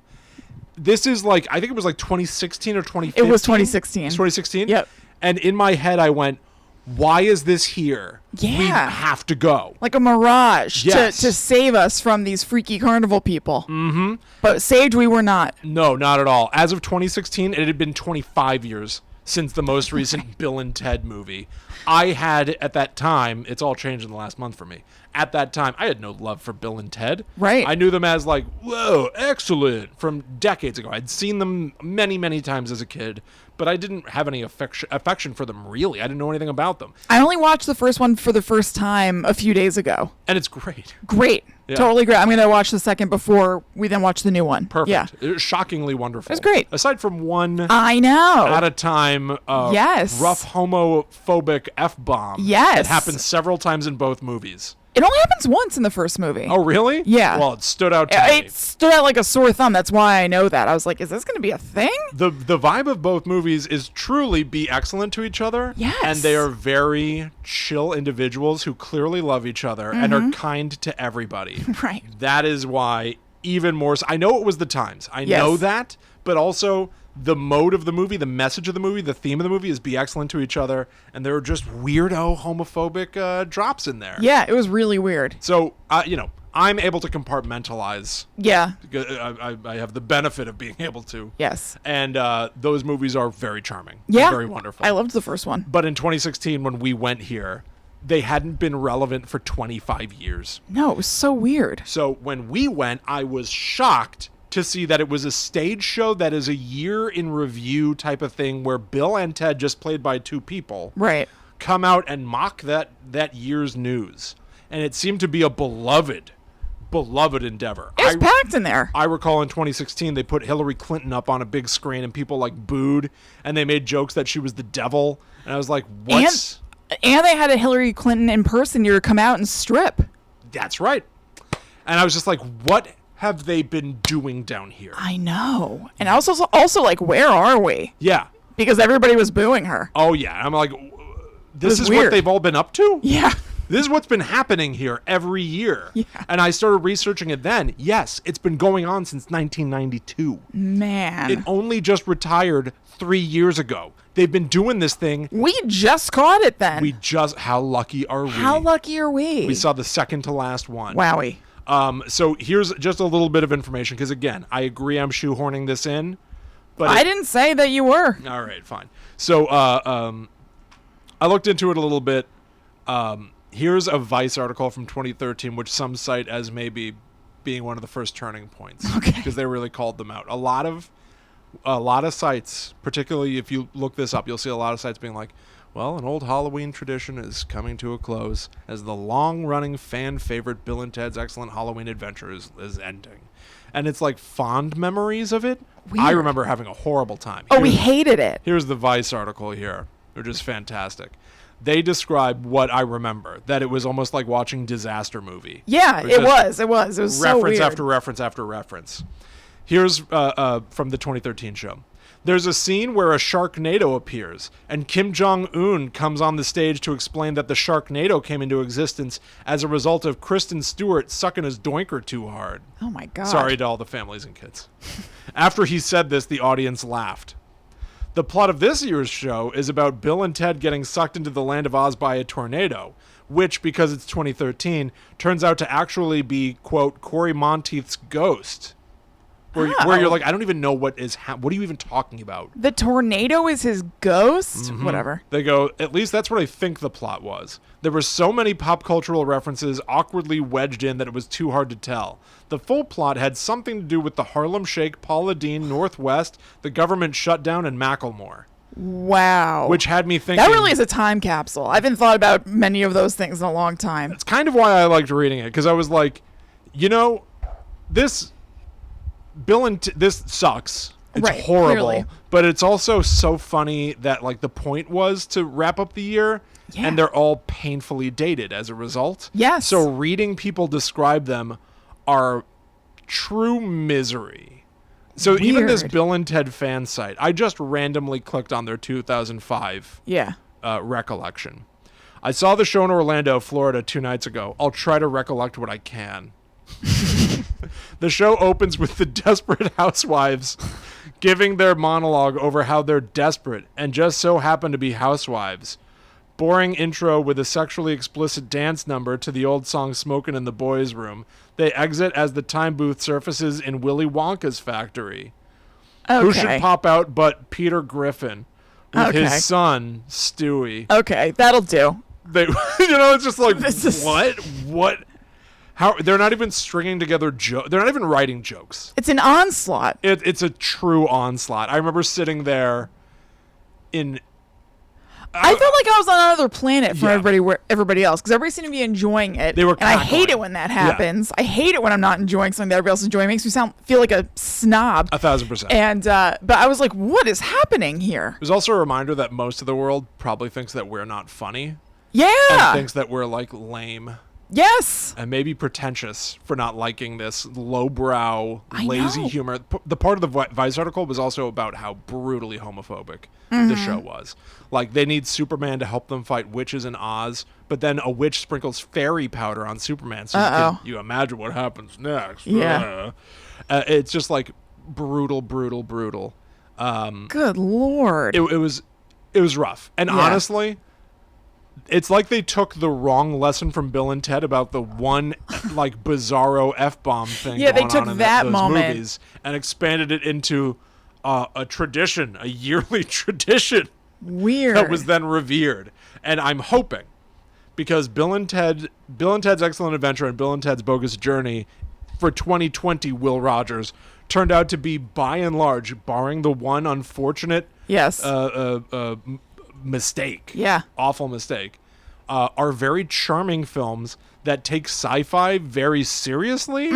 This is like, I think it was like 2016 or 2015. It was 2016. It's 2016? Yep. And in my head, I went, why is this here? Yeah. We have to go. Like a mirage Yes. to save us from these freaky carnival people. Mm-hmm. But saved we were not. No, not at all. As of 2016, it had been 25 years since the most recent Bill and Ted movie. I had, at that time, it's all changed in the last month for me. At that time, I had no love for Bill and Ted. Right. I knew them as like, whoa, excellent, from decades ago. I'd seen them many, many times as a kid, but I didn't have any affection for them, really. I didn't know anything about them. I only watched the first one for the first time a few days ago. And it's great. Great. Yeah. Totally great. I'm going to watch the second before we then watch the new one. Perfect. Yeah. It was shockingly wonderful. It was great. Aside from one I know. at a time Yes. rough homophobic F-bomb Yes. that happens several times in both movies. It only happens once in the first movie. Oh, really? Yeah. Well, it stood out to me. It stood out like a sore thumb. That's why I know that. I was like, is this going to be a thing? The vibe of both movies is truly be excellent to each other. Yes. And they are very chill individuals who clearly love each other and are kind to everybody. Right. That is why even more so, I know it was the times. I Yes. know that, but also the mode of the movie, the message of the movie, the theme of the movie is be excellent to each other, and there are just weirdo homophobic drops in there. Yeah, it was really weird. So, I'm able to compartmentalize. Yeah. I have the benefit of being able to. Yes. And those movies are very charming. Yeah. Very wonderful. I loved the first one. But in 2016, when we went here, they hadn't been relevant for 25 years. No, it was so weird. So when we went, I was shocked to see that it was a stage show that is a year in review type of thing where Bill and Ted, just played by two people, Right. come out and mock that year's news. And it seemed to be a beloved endeavor. It was packed in there. I recall in 2016 they put Hillary Clinton up on a big screen and people like booed and they made jokes that she was the devil. And I was like, what? And they had a Hillary Clinton impersonator come out and strip. That's right. And I was just like, what have they been doing down here? I know. And also like, where are we? Yeah. Because everybody was booing her. Oh, yeah. I'm like, this is weird. what they've all been up to? Yeah. This is what's been happening here every year. Yeah. And I started researching it then. Yes, it's been going on since 1992. Man. It only just retired 3 years ago. They've been doing this thing. We just caught it then. How lucky are we? How lucky are we? We saw the second to last one. Wowie. So here's just a little bit of information, because again, I agree I'm shoehorning this in. But I didn't say that you were. All right, fine. So I looked into it a little bit. Here's a Vice article from 2013, which some cite as maybe being one of the first turning points. Okay. Because they really called them out. A lot of sites, particularly if you look this up, you'll see a lot of sites being like, well, an old Halloween tradition is coming to a close as the long-running fan favorite Bill and Ted's Excellent Halloween Adventure is ending. And it's like fond memories of it. Weird. I remember having a horrible time. Oh, we hated it. Here's the Vice article here, which is fantastic. They describe what I remember, that it was almost like watching disaster movie. Yeah, it was. It was so reference weird. after reference after reference. Here's from the 2013 show. There's a scene where a Sharknado appears, and Kim Jong-un comes on the stage to explain that the Sharknado came into existence as a result of Kristen Stewart sucking his doinker too hard. Oh, my God. Sorry to all the families and kids. After he said this, the audience laughed. The plot of this year's show is about Bill and Ted getting sucked into the land of Oz by a tornado, which, because it's 2013, turns out to actually be, quote, Corey Monteith's ghost. Where you're like, I don't even know what are you even talking about? The tornado is his ghost? Mm-hmm. Whatever. They go, at least that's what I think the plot was. There were so many pop cultural references awkwardly wedged in that it was too hard to tell. The full plot had something to do with the Harlem Shake, Paula Deen, Northwest, the government shutdown, and Macklemore. Wow. Which had me thinking... That really is a time capsule. I haven't thought about many of those things in a long time. That's kind of why I liked reading it, because I was like, this sucks. It's right, horrible. clearly. But it's also so funny that like the point was to wrap up the year, and they're all painfully dated as a result. Yes. So reading people describe them are true misery. So even this Bill and Ted fan site, I just randomly clicked on their 2005 recollection. I saw the show in Orlando, Florida 2 nights ago. I'll try to recollect what I can. The show opens with the desperate housewives giving their monologue over how they're desperate and just so happen to be housewives. Boring intro with a sexually explicit dance number to the old song Smokin' in the Boys' Room. They exit as the time booth surfaces in Willy Wonka's factory. Okay. Who should pop out but Peter Griffin? with his son, Stewie. Okay, that'll do. They, it's just like, This is- what? How they're not even stringing together jokes. They're not even writing jokes. It's an onslaught. It's a true onslaught. I remember sitting there I felt like I was on another planet from Yeah. everybody else, because everybody seemed to be enjoying it. They were and I hate cackling. it when that happens. I hate it when I'm not enjoying something that everybody else is enjoying. It makes me feel like a snob. 1,000%. And but I was like, what is happening here? There's also a reminder that most of the world probably thinks that we're not funny Yeah. and thinks that we're like lame Yes. and maybe pretentious for not liking this lowbrow, I lazy know. humor. The part of the Vice article was also about how brutally homophobic the show was. Like, they need Superman to help them fight witches in Oz, but then a witch sprinkles fairy powder on Superman, so you imagine what happens next. Yeah. It's just like brutal. Good Lord. It was rough, and Yeah. honestly, it's like they took the wrong lesson from Bill and Ted about the one like bizarro F-bomb thing. Yeah, they going took on in that those moment. movies and expanded it into a tradition, a yearly tradition Weird. that was then revered. And I'm hoping, because Bill and Ted's Excellent Adventure and Bill and Ted's Bogus Journey for 2020, Will Rogers, turned out to be, by and large, barring the one unfortunate Yes. mistake, Yeah. awful mistake, are very charming films that take sci-fi very seriously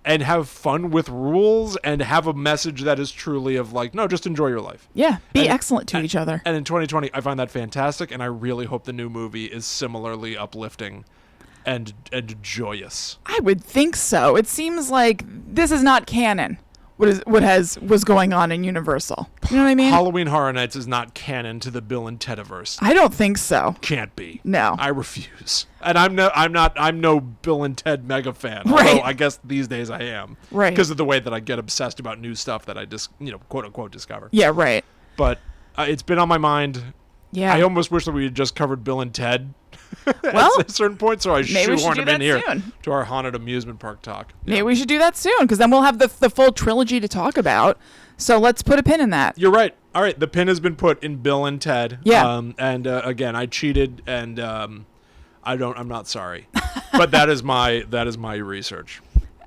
and have fun with rules and have a message that is truly of like, no, just enjoy your life. Yeah. Be And- excellent to each other. And in 2020, I find that fantastic, and I really hope the new movie is similarly uplifting and joyous. I would think so. It seems like this is not canon. Was going on in Universal. You know what I mean? Halloween Horror Nights is not canon to the Bill and Tediverse. I don't think so. Can't be. No. I refuse. And I'm no Bill and Ted mega fan. Right. Although I guess these days I am. Right. Because of the way that I get obsessed about new stuff that I just, quote unquote discover. Yeah, right. But it's been on my mind. Yeah. I almost wish that we had just covered Bill and Ted Well, at a certain point, so I maybe we should shoehorned do him in that here soon. to our haunted amusement park talk. Maybe we should do that soon, because then we'll have the full trilogy to talk about. So let's put a pin in that. You're right. All right, the pin has been put in Bill and Ted. Yeah. And again, I cheated, and I'm not sorry, but that is my research.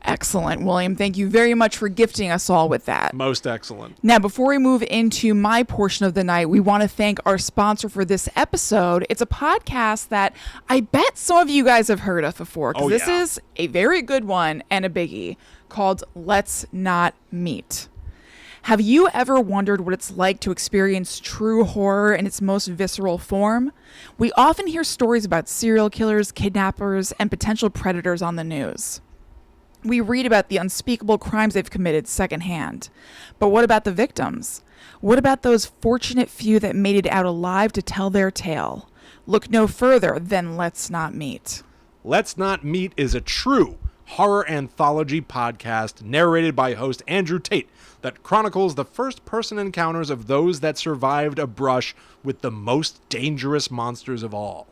Excellent, William. Thank you very much for gifting us all with that. Most excellent. Now, before we move into my portion of the night, we want to thank our sponsor for this episode. It's a podcast that I bet some of you guys have heard of before, because this yeah. is a very good one and a biggie, called Let's Not Meet. Have you ever wondered what it's like to experience true horror in its most visceral form? We often hear stories about serial killers, kidnappers, and potential predators on the news. We read about the unspeakable crimes they've committed secondhand. But what about the victims? What about those fortunate few that made it out alive to tell their tale? Look no further than Let's Not Meet. Let's Not Meet is a true horror anthology podcast narrated by host Andrew Tate that chronicles the first-person encounters of those that survived a brush with the most dangerous monsters of all.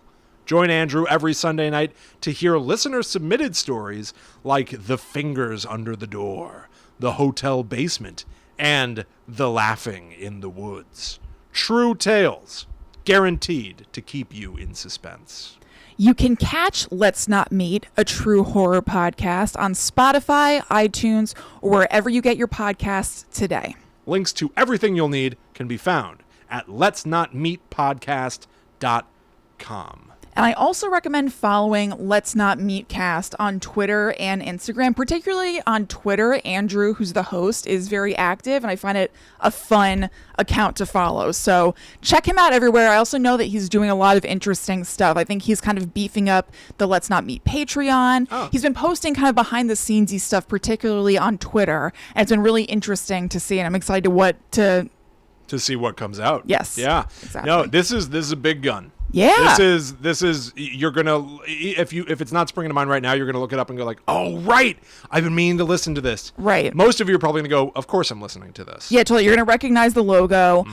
Join Andrew every Sunday night to hear listener-submitted stories like The Fingers Under the Door, The Hotel Basement, and The Laughing in the Woods. True tales, guaranteed to keep you in suspense. You can catch Let's Not Meet, a true horror podcast, on Spotify, iTunes, or wherever you get your podcasts today. Links to everything you'll need can be found at letsnotmeetpodcast.com. And I also recommend following Let's Not Meet Cast on Twitter and Instagram, particularly on Twitter. Andrew, who's the host, is very active, and I find it a fun account to follow. So check him out everywhere. I also know that he's doing a lot of interesting stuff. I think he's kind of beefing up the Let's Not Meet Patreon. Oh. He's been posting kind of behind-the-scenes-y stuff, particularly on Twitter, and it's been really interesting to see, and I'm excited to To see what comes out. Yes, Yeah. exactly. No, this is a big gun. Yeah. This is you're gonna if it's not springing to mind right now, you're gonna look it up and go like, oh right, I've been meaning to listen to this. Right. Most of you are probably gonna go, of course I'm listening to this. Yeah, totally. You're gonna recognize the logo.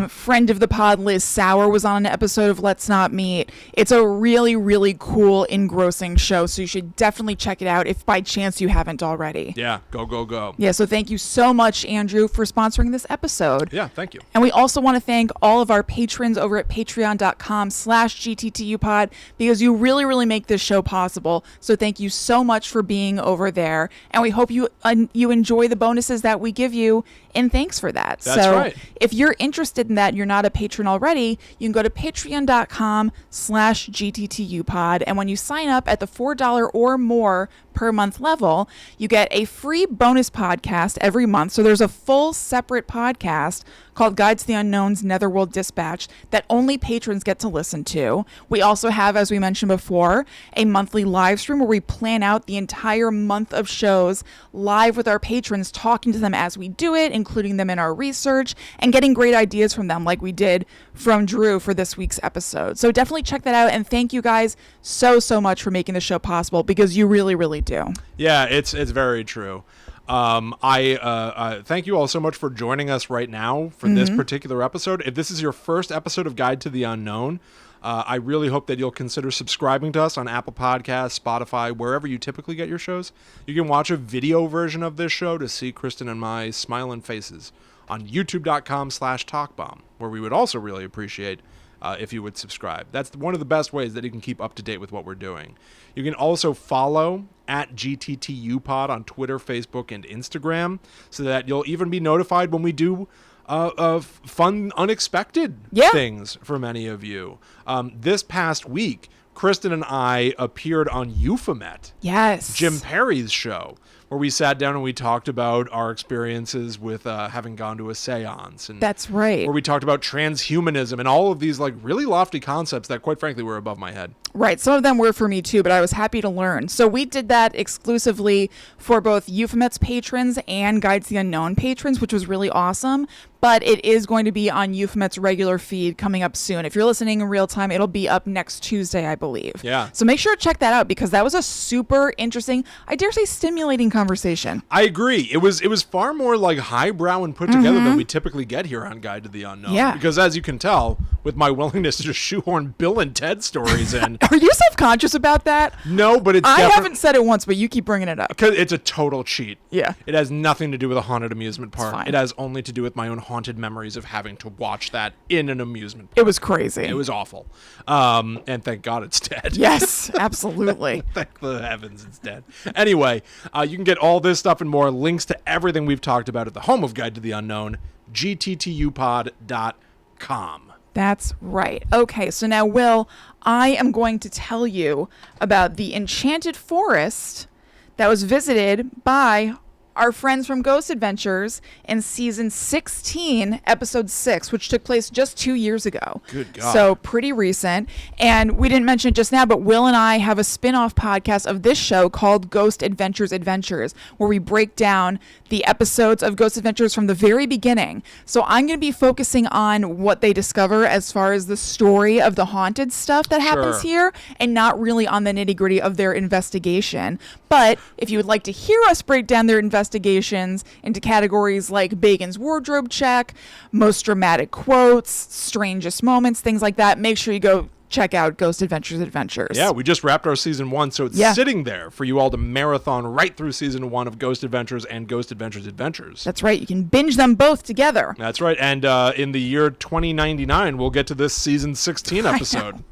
Friend of the pod, Liz Sauer, was on an episode of Let's Not Meet. It's a really, really cool, engrossing show, so you should definitely check it out if by chance you haven't already. Yeah, go. Yeah, so thank you so much, Andrew, for sponsoring this episode. Yeah, thank you. And we also want to thank all of our patrons over at patreon.com/GTTUpod because you really, really make this show possible. So thank you so much for being over there. And we hope you enjoy the bonuses that we give you in thanks for that. That's right. If you're interested in that and you're not a patron already, you can go to patreon.com/GTTUpod. And when you sign up at the $4 or more per month level, you get a free bonus podcast every month. So there's a full separate podcast called Guide to the Unknown's Netherworld Dispatch that only patrons get to listen to. We also have, as we mentioned before, a monthly live stream where we plan out the entire month of shows live with our patrons, talking to them as we do it, including them in our research, and getting great ideas from them like we did from Drew for this week's episode. So definitely check that out, and thank you guys so much for making the show possible because you really, really do. Yeah, it's very true. I thank you all so much for joining us right now for this particular episode. If this is your first episode of Guide to the Unknown, I really hope that you'll consider subscribing to us on Apple Podcasts, Spotify, wherever you typically get your shows. You can watch a video version of this show to see Kristen and my smiling faces on youtube.com/talkbomb, where we would also really appreciate if you would subscribe. That's one of the best ways that you can keep up to date with what we're doing. You can also follow at GTTUpod on Twitter, Facebook, and Instagram so that you'll even be notified when we do fun, unexpected things for many of you. This past week, Kristen and I appeared on Euphomet. Yes. Jim Perry's show, where we sat down and we talked about our experiences with having gone to a seance. And that's right. Where we talked about transhumanism and all of these like really lofty concepts that quite frankly were above my head. Right. Some of them were for me too, but I was happy to learn. So we did that exclusively for both Euphomet's patrons and Guides to the Unknown patrons, which was really awesome. But it is going to be on Euphomet's regular feed coming up soon. If you're listening in real time, it'll be up next Tuesday, I believe. Yeah. So make sure to check that out because that was a super interesting, I dare say stimulating conversation. I agree. It was far more like highbrow and put together than we typically get here on Guide to the Unknown. Yeah. Because as you can tell, with my willingness to just shoehorn Bill and Ted stories in. Are you self-conscious about that? No, but it's I haven't said it once, but you keep bringing it up. Because it's a total cheat. Yeah. It has nothing to do with a haunted amusement park. Fine. It has only to do with my own haunted memories of having to watch that in an amusement park. It was crazy. It was awful. And thank God it's dead. Yes, absolutely. Thank the heavens it's dead. Anyway, you can get all this stuff and more, links to everything we've talked about at the home of Guide to the Unknown, gttupod.com. That's right. Okay, so now, Will, I am going to tell you about the Enchanted Forest that was visited by our friends from Ghost Adventures in season 16, episode 6, which took place just 2 years ago. Good God. So pretty recent. And we didn't mention it just now, but Will and I have a spin-off podcast of this show called Ghost Adventures Adventures, where we break down the episodes of Ghost Adventures from the very beginning. So I'm going to be focusing on what they discover as far as the story of the haunted stuff that happens here, and not really on the nitty-gritty of their investigation. But if you would like to hear us break down their investigations into categories like Bacon's wardrobe check, most dramatic quotes, strangest moments, things like that, make sure you go check out Ghost Adventures Adventures. Yeah, we just wrapped our season 1, so it's sitting there for you all to marathon right through season 1 of Ghost Adventures and Ghost Adventures Adventures. That's right. You can binge them both together. That's right. And in the year 2099, we'll get to this season 16 episode.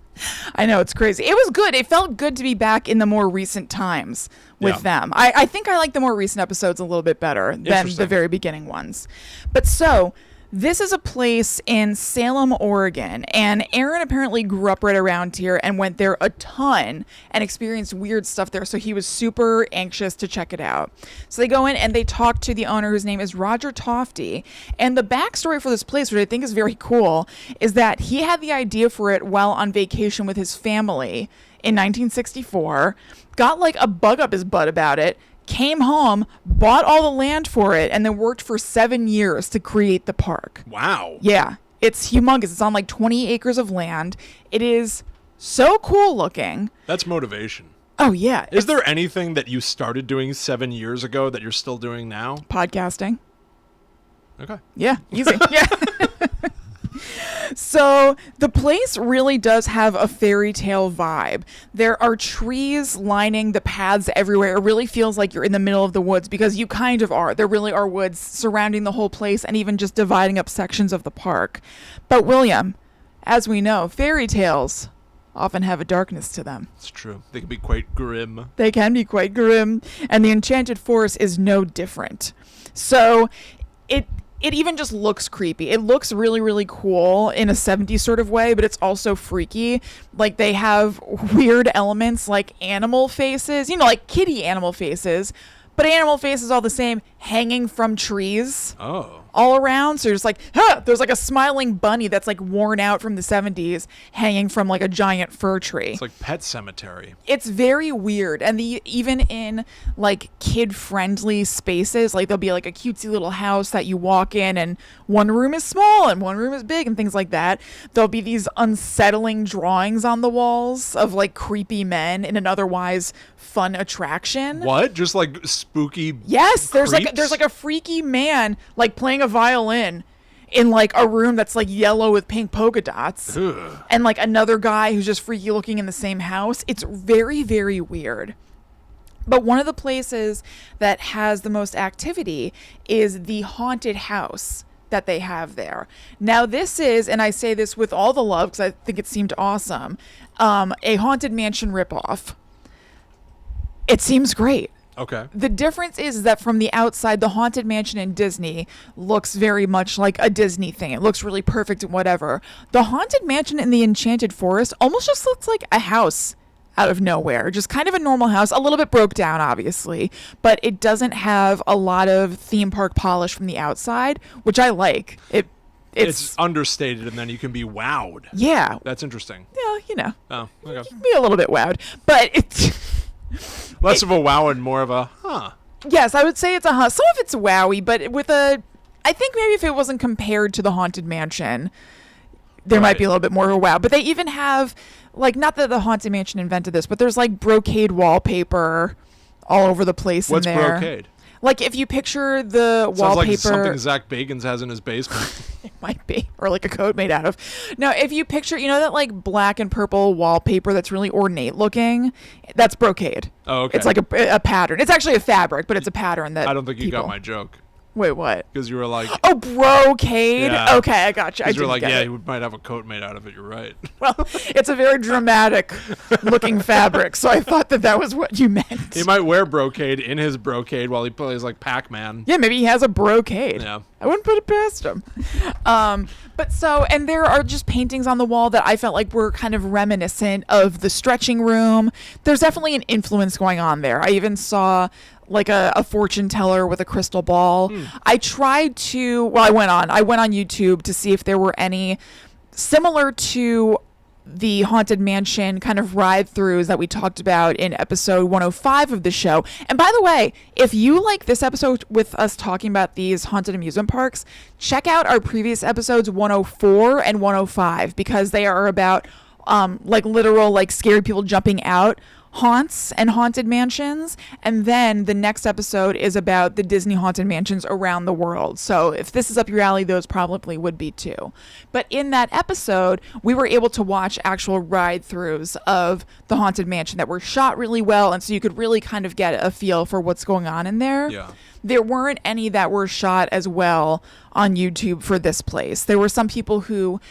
I know, it's crazy. It was good. It felt good to be back in the more recent times with them. I think I like the more recent episodes a little bit better than the very beginning ones. But so, this is a place in Salem, Oregon, and Aaron apparently grew up right around here and went there a ton and experienced weird stuff there, so he was super anxious to check it out. So they go in and they talk to the owner, whose name is Roger Tofty, and the backstory for this place, which I think is very cool, is that he had the idea for it while on vacation with his family in 1964, got like a bug up his butt about it, came home, bought all the land for it, and then worked for 7 years to create the park. Wow. Yeah. It's humongous. It's on like 20 acres of land. It is so cool looking. That's motivation. Oh, yeah. Is there anything that you started doing 7 years ago that you're still doing now? Podcasting. Okay. Yeah, easy. Yeah. So the place really does have a fairy tale vibe. There are trees lining the paths everywhere. It really feels like you're in the middle of the woods, because you kind of are. There really are woods surrounding the whole place and even just dividing up sections of the park. But William, as we know, fairy tales often have a darkness to them. It's true. They can be quite grim. They can be quite grim, and the Enchanted Forest is no different. So it even just looks creepy. It looks really, really cool in a 70s sort of way, but it's also freaky. Like, they have weird elements like animal faces, like kitty animal faces, but animal faces all the same, hanging from trees. Oh. All around. So you're just like, there's like a smiling bunny that's like worn out from the 70s hanging from like a giant fir tree. It's like Pet Cemetery. It's very weird. And even in like kid friendly spaces, like there'll be like a cutesy little house that you walk in and one room is small and one room is big and things like that. There'll be these unsettling drawings on the walls of like creepy men in an otherwise fun attraction. What? Just like spooky. Yes, there's creeps? like a freaky man like playing a violin in like a room that's like yellow with pink polka dots. Ugh. And like another guy who's just freaky looking in the same house. It's very, very weird. But one of the places that has the most activity is the haunted house that they have there. Now this is, and I say this with all the love because I think it seemed awesome, a Haunted Mansion ripoff. It seems great. Okay. The difference is that from the outside, the Haunted Mansion in Disney looks very much like a Disney thing. It looks really perfect and whatever. The Haunted Mansion in the Enchanted Forest almost just looks like a house out of nowhere. Just kind of a normal house. A little bit broke down, obviously. But it doesn't have a lot of theme park polish from the outside, which I like. It's understated, and then you can be wowed. Yeah. That's interesting. Yeah, Oh, okay. You can be a little bit wowed. But it's... Less of a wow and more of a huh. Yes, I would say it's a huh. Some of it's wowie, but I think maybe if it wasn't compared to the Haunted Mansion, there might be a little bit more of a wow. But they even have, like, not that the Haunted Mansion invented this, but there's like brocade wallpaper all over the place in there. What's brocade? Like, if you picture the Sounds wallpaper... like something Zach Bagans has in his basement. It might be. Or like a coat made out of. No, if you picture, that like black and purple wallpaper that's really ornate looking, that's brocade. Oh, okay. It's like a pattern. It's actually a fabric, but it's a pattern that I don't think you got my joke. Wait, what? Because you were like... Oh, brocade? Yeah. Okay, I got you. Because you were like, you might have a coat made out of it. You're right. Well, it's a very dramatic looking fabric, so I thought that was what you meant. He might wear brocade in his brocade while he plays like Pac-Man. Yeah, maybe he has a brocade. Yeah. I wouldn't put it past him. And there are just paintings on the wall that I felt like were kind of reminiscent of the stretching room. There's definitely an influence going on there. I even saw like a fortune teller with a crystal ball. I went on YouTube to see if there were any similar to the Haunted Mansion kind of ride-throughs that we talked about in episode 105 of the show. And by the way, if you like this episode with us talking about these haunted amusement parks, check out our previous episodes 104 and 105 because they are about like literal like scared people jumping out haunts and haunted mansions, and then the next episode is about the Disney haunted mansions around the world. So if this is up your alley, those probably would be too. But in that episode, we were able to watch actual ride-throughs of the haunted mansion that were shot really well, and so you could really kind of get a feel for what's going on in there. Yeah. There weren't any that were shot as well on YouTube for this place. There were some people who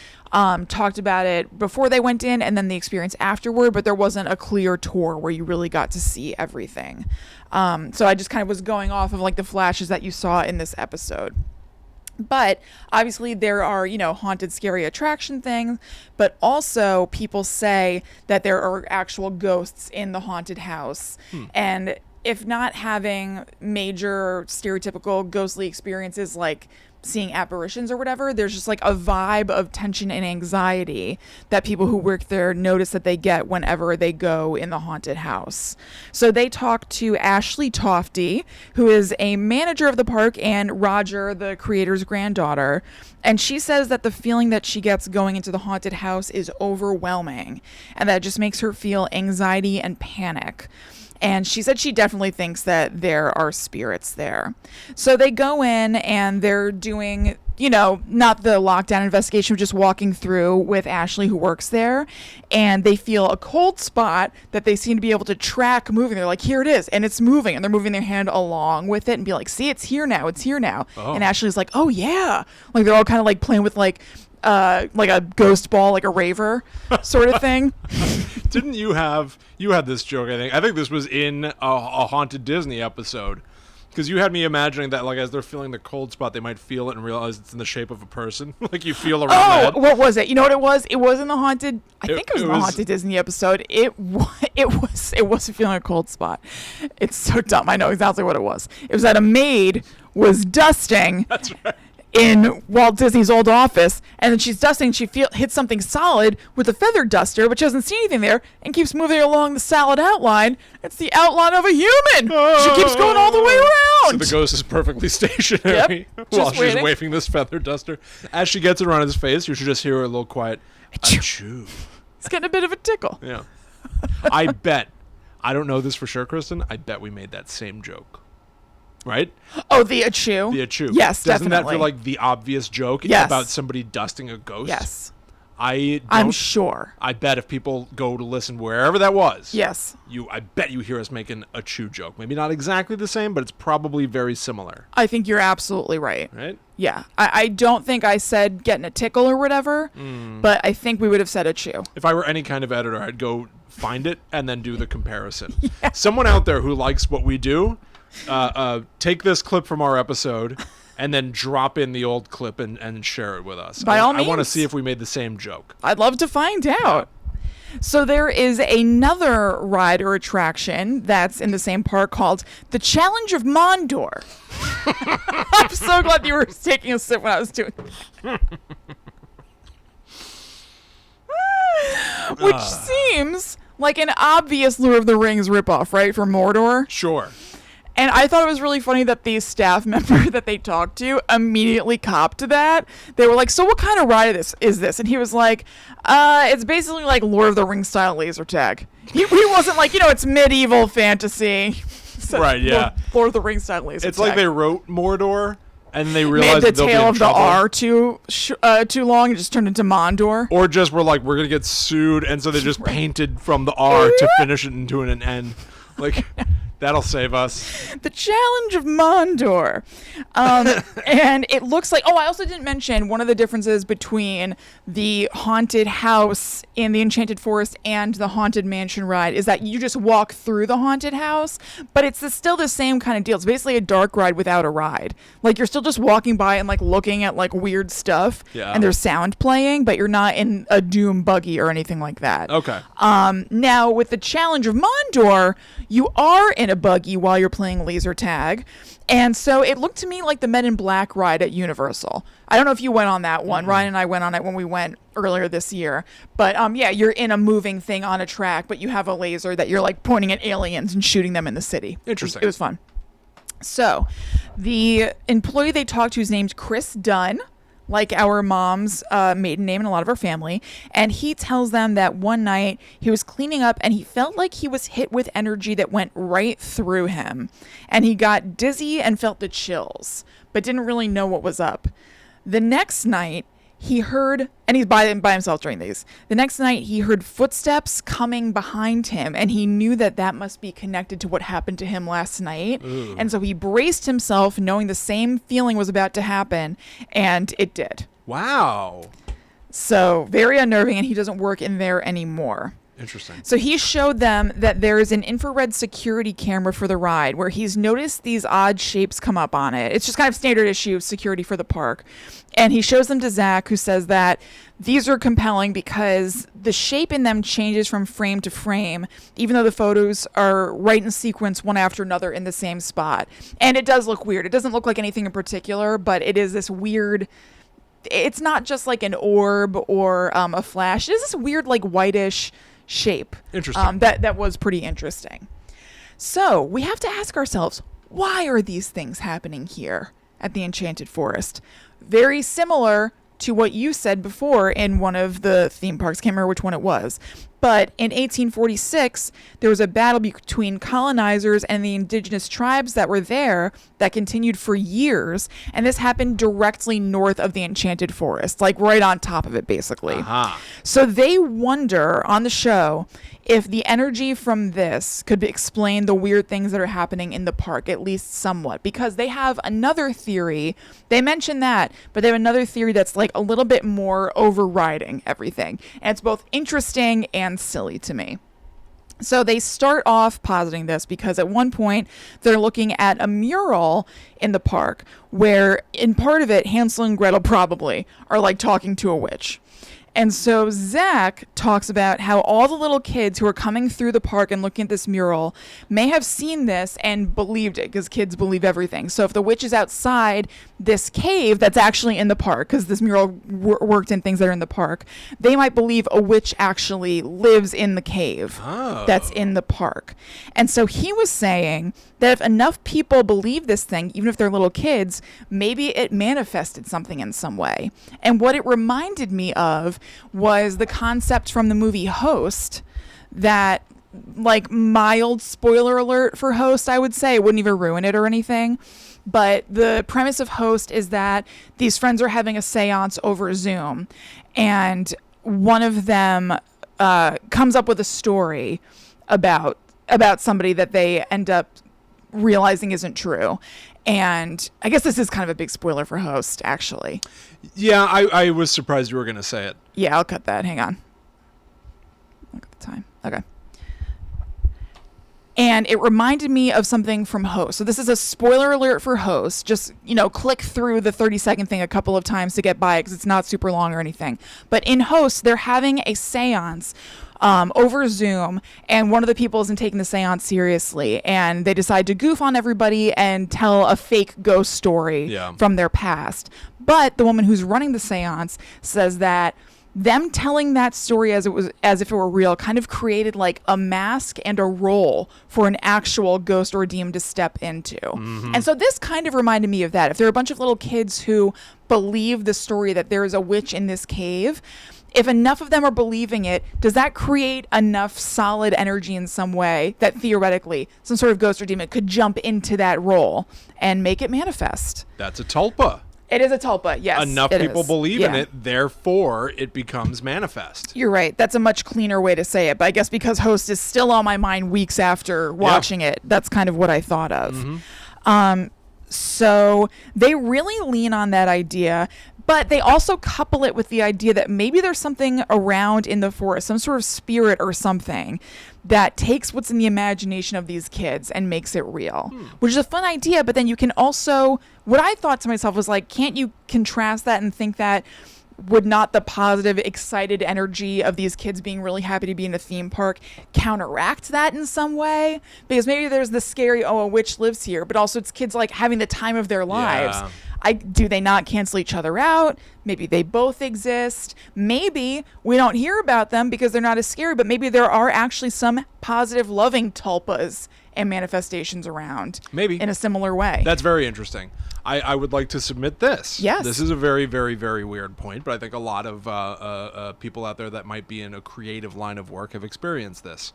talked about it before they went in and then the experience afterward, but there wasn't a clear tour where you really got to see everything. So I just kind of was going off of like the flashes that you saw in this episode. But obviously there are, haunted, scary attraction things, but also people say that there are actual ghosts in the haunted house. And if not having major stereotypical ghostly experiences like seeing apparitions or whatever. There's just like a vibe of tension and anxiety that people who work there notice that they get whenever they go in the haunted house. So they talk to Ashley Tofty, who is a manager of the park, and Roger, the creator's granddaughter. And she says that the feeling that she gets going into the haunted house is overwhelming, and that just makes her feel anxiety and panic. And she said she definitely thinks that there are spirits there. So they go in and they're doing, not the lockdown investigation, but just walking through with Ashley, who works there. And they feel a cold spot that they seem to be able to track moving. They're like, here it is. And it's moving. And they're moving their hand along with it and be like, see, it's here now. It's here now. Oh. And Ashley's like, oh, yeah. Like they're all kind of like playing with like a ghost ball, like a raver sort of thing. Didn't you had this joke, I think this was in a Haunted Disney episode, because you had me imagining that like as they're feeling the cold spot, they might feel it and realize it's in the shape of a person. Like you feel around the head. What was it? You know what it was? It was in the Haunted, I think it was in the Haunted Disney episode. It was feeling a cold spot. It's so dumb. I know exactly what it was. It was that a maid was dusting. That's right. In Walt Disney's old office, and then she's dusting, she hits something solid with a feather duster, but she doesn't see anything there, and keeps moving along the solid outline. It's the outline of a human. She keeps going all the way around. So the ghost is perfectly stationary while she's waving this feather duster. As she gets around his face, you should just hear her a little quiet, achoo. It's getting a bit of a tickle. Yeah. I bet, I don't know this for sure, Kristen, I bet we made that same joke. Right? Oh, the achoo? The achoo. Yes, Doesn't definitely. that feel like the obvious joke about somebody dusting a ghost? Yes. I'm sure. I bet if people go to listen wherever that was, yes, I bet you hear us making a achoo joke. Maybe not exactly the same, but it's probably very similar. I think you're absolutely right. Right? Yeah. I don't think I said getting a tickle or whatever, but I think we would have said achoo. If I were any kind of editor, I'd go find it and then do the comparison. Yeah. Someone out there who likes what we do, take this clip from our episode and then drop in the old clip and share it with us. By all means. I want to see if we made the same joke. I'd love to find out. So there is another ride or attraction that's in the same park called the Challenge of Mondor. I'm so glad you were taking a sip when I was doing it. Which seems like an obvious Lord of the Rings ripoff, right, for Mordor? Sure. And I thought it was really funny that the staff member that they talked to immediately copped to that. They were like, so what kind of ride is this? And he was like, it's basically like Lord of the Rings style laser tag. He wasn't like, it's medieval fantasy. Right, yeah. Lord of the Rings style laser tag. It's like they wrote Mordor and they realized made the that tail of the R too long and just turned into Mondor. Or just were like, we're going to get sued. And so they just painted from the R to finish it into an N. Like... That'll save us. The Challenge of Mondor. And it looks like... Oh, I also didn't mention one of the differences between the haunted house in the Enchanted Forest and the Haunted Mansion ride is that you just walk through the haunted house, but it's still the same kind of deal. It's basically a dark ride without a ride. Like, you're still just walking by and, like, looking at, like, weird stuff. Yeah. And there's sound playing, but you're not in a doom buggy or anything like that. Okay. Now, with the Challenge of Mondor, you are in a buggy while you're playing laser tag. And so it looked to me like the Men in Black ride at Universal. I don't know if you went on that one. Mm-hmm. Ryan and I went on it when we went earlier this year. But yeah, you're in a moving thing on a track, but you have a laser that you're like pointing at aliens and shooting them in the city. Interesting. It was fun. So the employee they talked to is named Chris Dunn, like our mom's maiden name and a lot of our family. And he tells them that one night he was cleaning up and he felt like he was hit with energy that went right through him. And he got dizzy and felt the chills, but didn't really know what was up. The next night he heard, and he's by himself during these. The next night he heard footsteps coming behind him, and he knew that must be connected to what happened to him last night. Ooh. And so he braced himself, knowing the same feeling was about to happen, and it did. Wow. So very unnerving, and he doesn't work in there anymore. Interesting. So he showed them that there is an infrared security camera for the ride where he's noticed these odd shapes come up on it. It's just kind of standard issue of security for the park. And he shows them to Zach, who says that these are compelling because the shape in them changes from frame to frame, even though the photos are right in sequence one after another in the same spot. And it does look weird. It doesn't look like anything in particular, but it is this weird... It's not just like an orb or a flash. It is this weird, like, whitish shape. Interesting. That was pretty interesting. So we have to ask ourselves, why are these things happening here at the Enchanted Forest? Very similar to what you said before in one of the theme parks. Can't remember which one it was. But in 1846, there was a battle between colonizers and the indigenous tribes that were there that continued for years. And this happened directly north of the Enchanted Forest, like right on top of it, basically. Uh-huh. So they wonder on the show if the energy from this could explain the weird things that are happening in the park, at least somewhat, because they have another theory. They mention that, but they have another theory that's like a little bit more overriding everything. And it's both interesting and silly to me. So they start off positing this because at one point they're looking at a mural in the park where in part of it, Hansel and Gretel probably are like talking to a witch. And so Zach talks about how all the little kids who are coming through the park and looking at this mural may have seen this and believed it, because kids believe everything. So if the witch is outside this cave that's actually in the park, because this mural worked in things that are in the park, they might believe a witch actually lives in the cave that's in the park. And so he was saying that if enough people believe this thing, even if they're little kids, maybe it manifested something in some way. And what it reminded me of was the concept from the movie Host, that, like, mild spoiler alert for Host, I would say. It wouldn't even ruin it or anything. But the premise of Host is that these friends are having a seance over Zoom, and one of them comes up with a story about somebody that they end up realizing isn't true. And I guess this is kind of a big spoiler for Host, actually. Yeah, I was surprised you were going to say it. Yeah, I'll cut that. Hang on. Look at the time. Okay. And it reminded me of something from Host. So this is a spoiler alert for Host. Just, click through the 30-second thing a couple of times to get by it because it's not super long or anything. But in Host, they're having a seance over Zoom, and one of the people isn't taking the seance seriously, and they decide to goof on everybody and tell a fake ghost story from their past. But the woman who's running the seance says that them telling that story as if it were real kind of created like a mask and a role for an actual ghost or demon to step into. Mm-hmm. And so this kind of reminded me of that. If there are a bunch of little kids who believe the story that there is a witch in this cave, if enough of them are believing it, does that create enough solid energy in some way that theoretically some sort of ghost or demon could jump into that role and make it manifest? That's a tulpa. It is a tulpa, yes. Enough people believe in it, therefore it becomes manifest. You're right. That's a much cleaner way to say it. But I guess because Host is still on my mind weeks after watching it, that's kind of what I thought of. Mm-hmm. So they really lean on that idea, but they also couple it with the idea that maybe there's something around in the forest, some sort of spirit or something that takes what's in the imagination of these kids and makes it real, which is a fun idea. But then you can also, what I thought to myself was like, can't you contrast that and think that would not the positive, excited energy of these kids being really happy to be in a theme park counteract that in some way? Because maybe there's the scary, a witch lives here, but also it's kids like having the time of their lives. Yeah. Do they not cancel each other out? Maybe they both exist. Maybe we don't hear about them because they're not as scary, but maybe there are actually some positive, loving tulpas and manifestations around. Maybe. In a similar way. That's very interesting. I would like to submit this. Yes. This is a very, very, very weird point, but I think a lot of people out there that might be in a creative line of work have experienced this.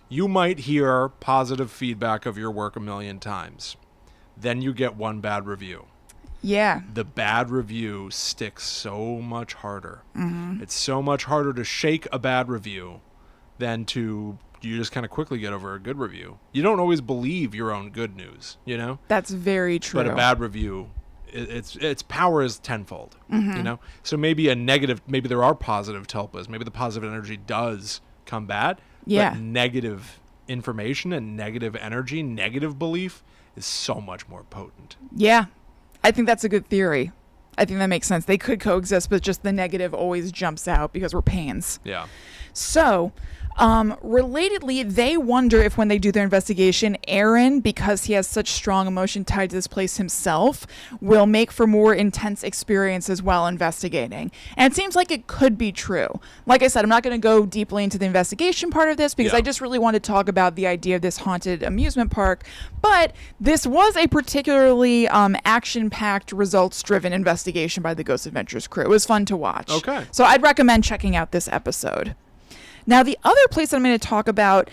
You might hear positive feedback of your work a million times. Then you get one bad review. Yeah. The bad review sticks so much harder. Mm-hmm. It's so much harder to shake a bad review than to you just kind of quickly get over a good review. You don't always believe your own good news, That's very true. But a bad review, its power is tenfold, So maybe maybe there are positive tulpas. Maybe the positive energy does combat. Yeah. But negative information and negative energy, negative belief is so much more potent. Yeah. I think that's a good theory. I think that makes sense. They could coexist, but just the negative always jumps out because we're pains. Yeah. So, relatedly, they wonder if when they do their investigation, Aaron, because he has such strong emotion tied to this place himself, will make for more intense experiences while investigating. And it seems like it could be true. Like I said, I'm not going to go deeply into the investigation part of this because I just really want to talk about the idea of this haunted amusement park. But this was a particularly action-packed, results-driven investigation by the Ghost Adventures crew. It was fun to watch. Okay. So I'd recommend checking out this episode. Now, the other place that I'm going to talk about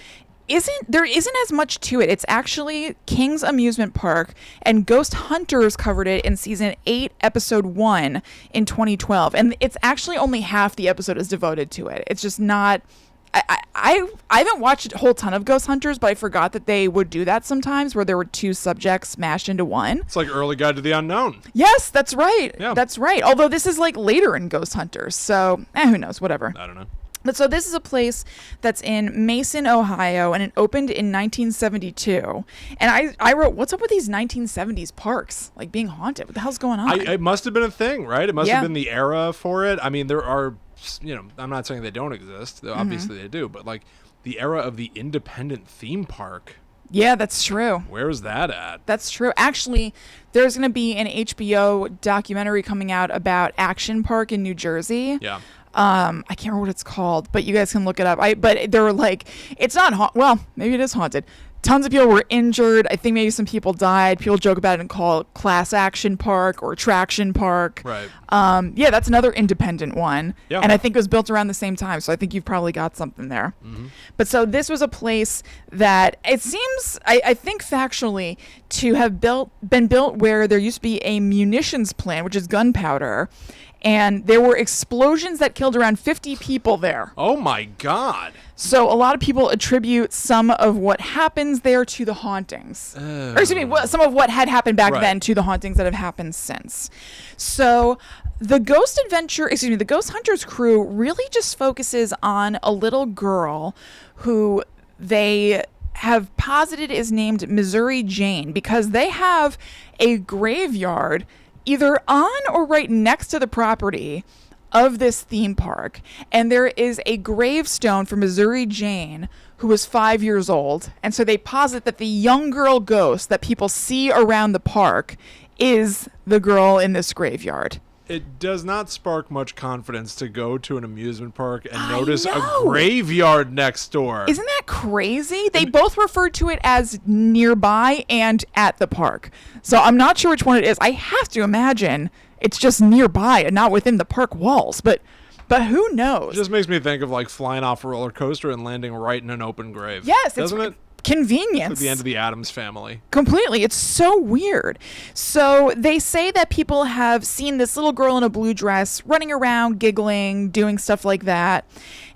isn't as much to it. It's actually King's Amusement Park, and Ghost Hunters covered it in season 8, episode 1 in 2012. And it's actually only half the episode is devoted to it. It's just not... I haven't watched a whole ton of Ghost Hunters, but I forgot that they would do that sometimes where there were 2 subjects smashed into one. It's like Early Guide to the Unknown. Yes, that's right. Yeah. That's right. Although this is like later in Ghost Hunters. So, who knows? Whatever. I don't know. But so this is a place that's in Mason, Ohio, and it opened in 1972. And I wrote, what's up with these 1970s parks? Like being haunted? What the hell's going on? It must have been a thing, right? It must have been the era for it. I mean, there are, I'm not saying they don't exist. Obviously they do. But like the era of the independent theme park. Yeah, that's true. Where's that at? That's true. Actually, there's going to be an HBO documentary coming out about Action Park in New Jersey. Yeah. I can't remember what it's called, but you guys can look it up. But they were like, it's not well, maybe it is haunted. Tons of people were injured. I think maybe some people died. People joke about it and call it Class Action Park or Attraction Park. Right. Yeah, that's another independent one. Yeah. And I think it was built around the same time. So I think you've probably got something there. Mm-hmm. But so this was a place that it seems, I think factually, to have been built where there used to be a munitions plant, which is gunpowder. And there were explosions that killed around 50 people there. Oh, my God. So a lot of people attribute some of what happens there to the hauntings. Or excuse me, some of what had happened back then to the hauntings that have happened since. So the Ghost Hunters crew really just focuses on a little girl who they have posited is named Missouri Jane because they have a graveyard either on or right next to the property of this theme park. And there is a gravestone for Missouri Jane, who was 5 years old. And so they posit that the young girl ghost that people see around the park is the girl in this graveyard. It does not spark much confidence to go to an amusement park and notice a graveyard next door. Isn't that crazy? They both refer to it as nearby and at the park. So I'm not sure which one it is. I have to imagine it's just nearby and not within the park walls. But who knows? It just makes me think of like flying off a roller coaster and landing right in an open grave. Yes, doesn't it? Convenience. It's like the end of the Addams Family. Completely. It's so weird. So they say that people have seen this little girl in a blue dress running around, giggling, doing stuff like that.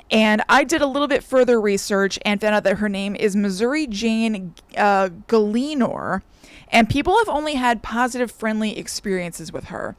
And I did a little bit further research and found out that her name is Missouri Jane Galenor. And people have only had positive, friendly experiences with her.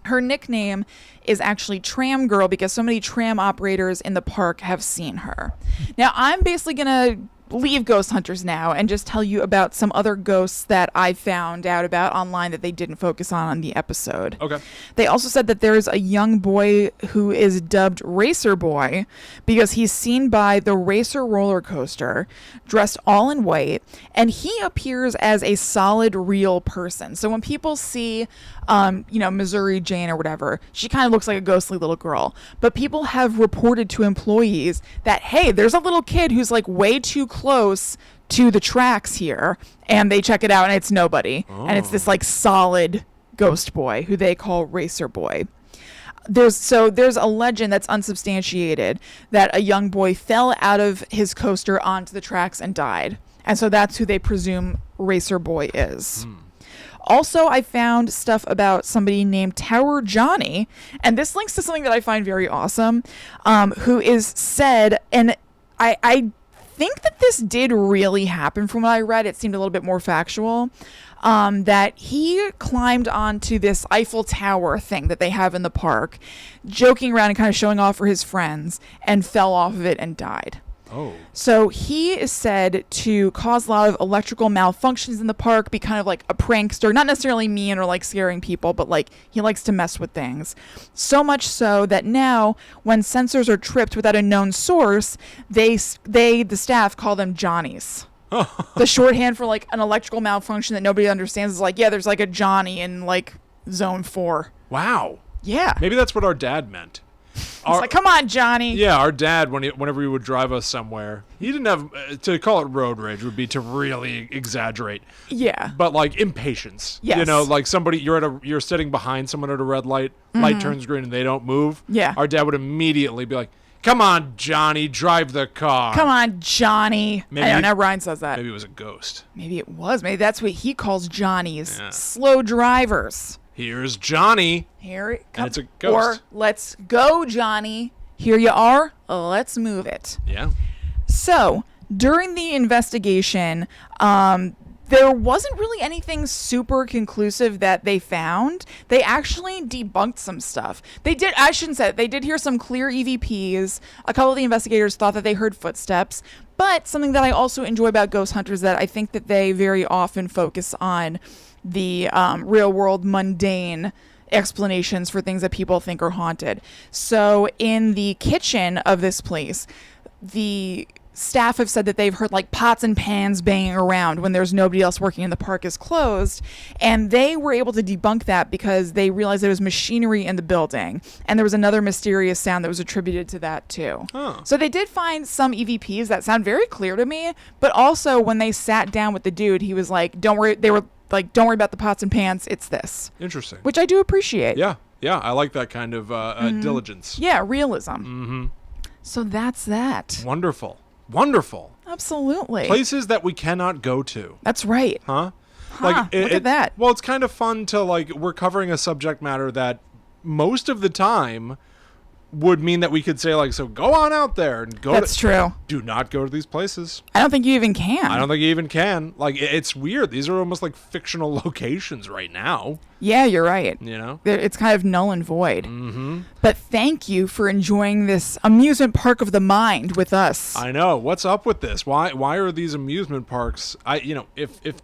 Her nickname is actually Tram Girl because so many tram operators in the park have seen her. Now, I'm basically going to leave Ghost Hunters now and just tell you about some other ghosts that I found out about online that they didn't focus on the episode. Okay. They also said that there's a young boy who is dubbed Racer Boy because he's seen by the Racer roller coaster dressed all in white, and he appears as a solid real person. So when people see Missouri Jane or whatever, she kind of looks like a ghostly little girl. But people have reported to employees that, hey, there's a little kid who's like way too close to the tracks here, and they check it out and it's nobody. And it's this like solid ghost boy who they call Racer Boy. There's a legend that's unsubstantiated that a young boy fell out of his coaster onto the tracks and died. And so that's who they presume Racer Boy is. Also, I found stuff about somebody named Tower Johnny, and this links to something that I find very awesome, who is said, and I think that this did really happen from what I read. It seemed a little bit more factual. that he climbed onto this Eiffel Tower thing that they have in the park, joking around and kind of showing off for his friends, and fell off of it and died. Oh. So he is said to cause a lot of electrical malfunctions in the park, be kind of like a prankster, not necessarily mean or like scaring people, but like he likes to mess with things. So much so that now when sensors are tripped without a known source, the staff call them Johnnies. The shorthand for like an electrical malfunction that nobody understands is like, yeah, there's like a Johnny in like zone 4. Wow. Yeah. Maybe that's what our dad meant. It's like, come on, Johnny. Yeah, our dad, whenever he would drive us somewhere, he didn't have, to call it road rage would be to really exaggerate. Yeah. But like impatience. Yes. You know, like somebody, you're sitting behind someone at a red light, light turns green and they don't move. Yeah. Our dad would immediately be like, come on, Johnny, drive the car. Come on, Johnny. Maybe I don't know, Ryan says that. Maybe it was a ghost. Maybe it was. Maybe that's what he calls Johnnies. Yeah. Slow drivers. Here's Johnny. Here it And comes. it's a ghost. Or let's go, Johnny. Here you are. Let's move it. Yeah. So during the investigation, there wasn't really anything super conclusive that they found. They actually debunked some stuff. I shouldn't say it. They did hear some clear EVPs. A couple of the investigators thought that they heard footsteps. But something that I also enjoy about ghost hunters is that I think that they very often focus on the real world mundane explanations for things that people think are haunted. So in the kitchen of this place, the staff have said that they've heard like pots and pans banging around when there's nobody else working and the park is closed. And they were able to debunk that because they realized there was machinery in the building. And there was another mysterious sound that was attributed to that too. Huh. So they did find some EVPs that sound very clear to me. But also when they sat down with the dude, he was like, don't worry. They were like, don't worry about the pots and pans. It's this. Interesting. Which I do appreciate. Yeah. Yeah. I like that kind of diligence. Yeah, realism. Mm-hmm. So that's that. Wonderful. Wonderful. Absolutely. Places that we cannot go to. That's right. Huh? Huh, look at that. Well, it's kind of fun to like, we're covering a subject matter that most of the time would mean that we could say like, so go on out there and go. That's true. Do not go to these places. I don't think you even can. I don't think you even can. Like, it's weird. These are almost like fictional locations right now. Yeah, you're right. You know? It's kind of null and void. Mm-hmm. But thank you for enjoying this amusement park of the mind with us. I know. What's up with this? Why are these amusement parks? If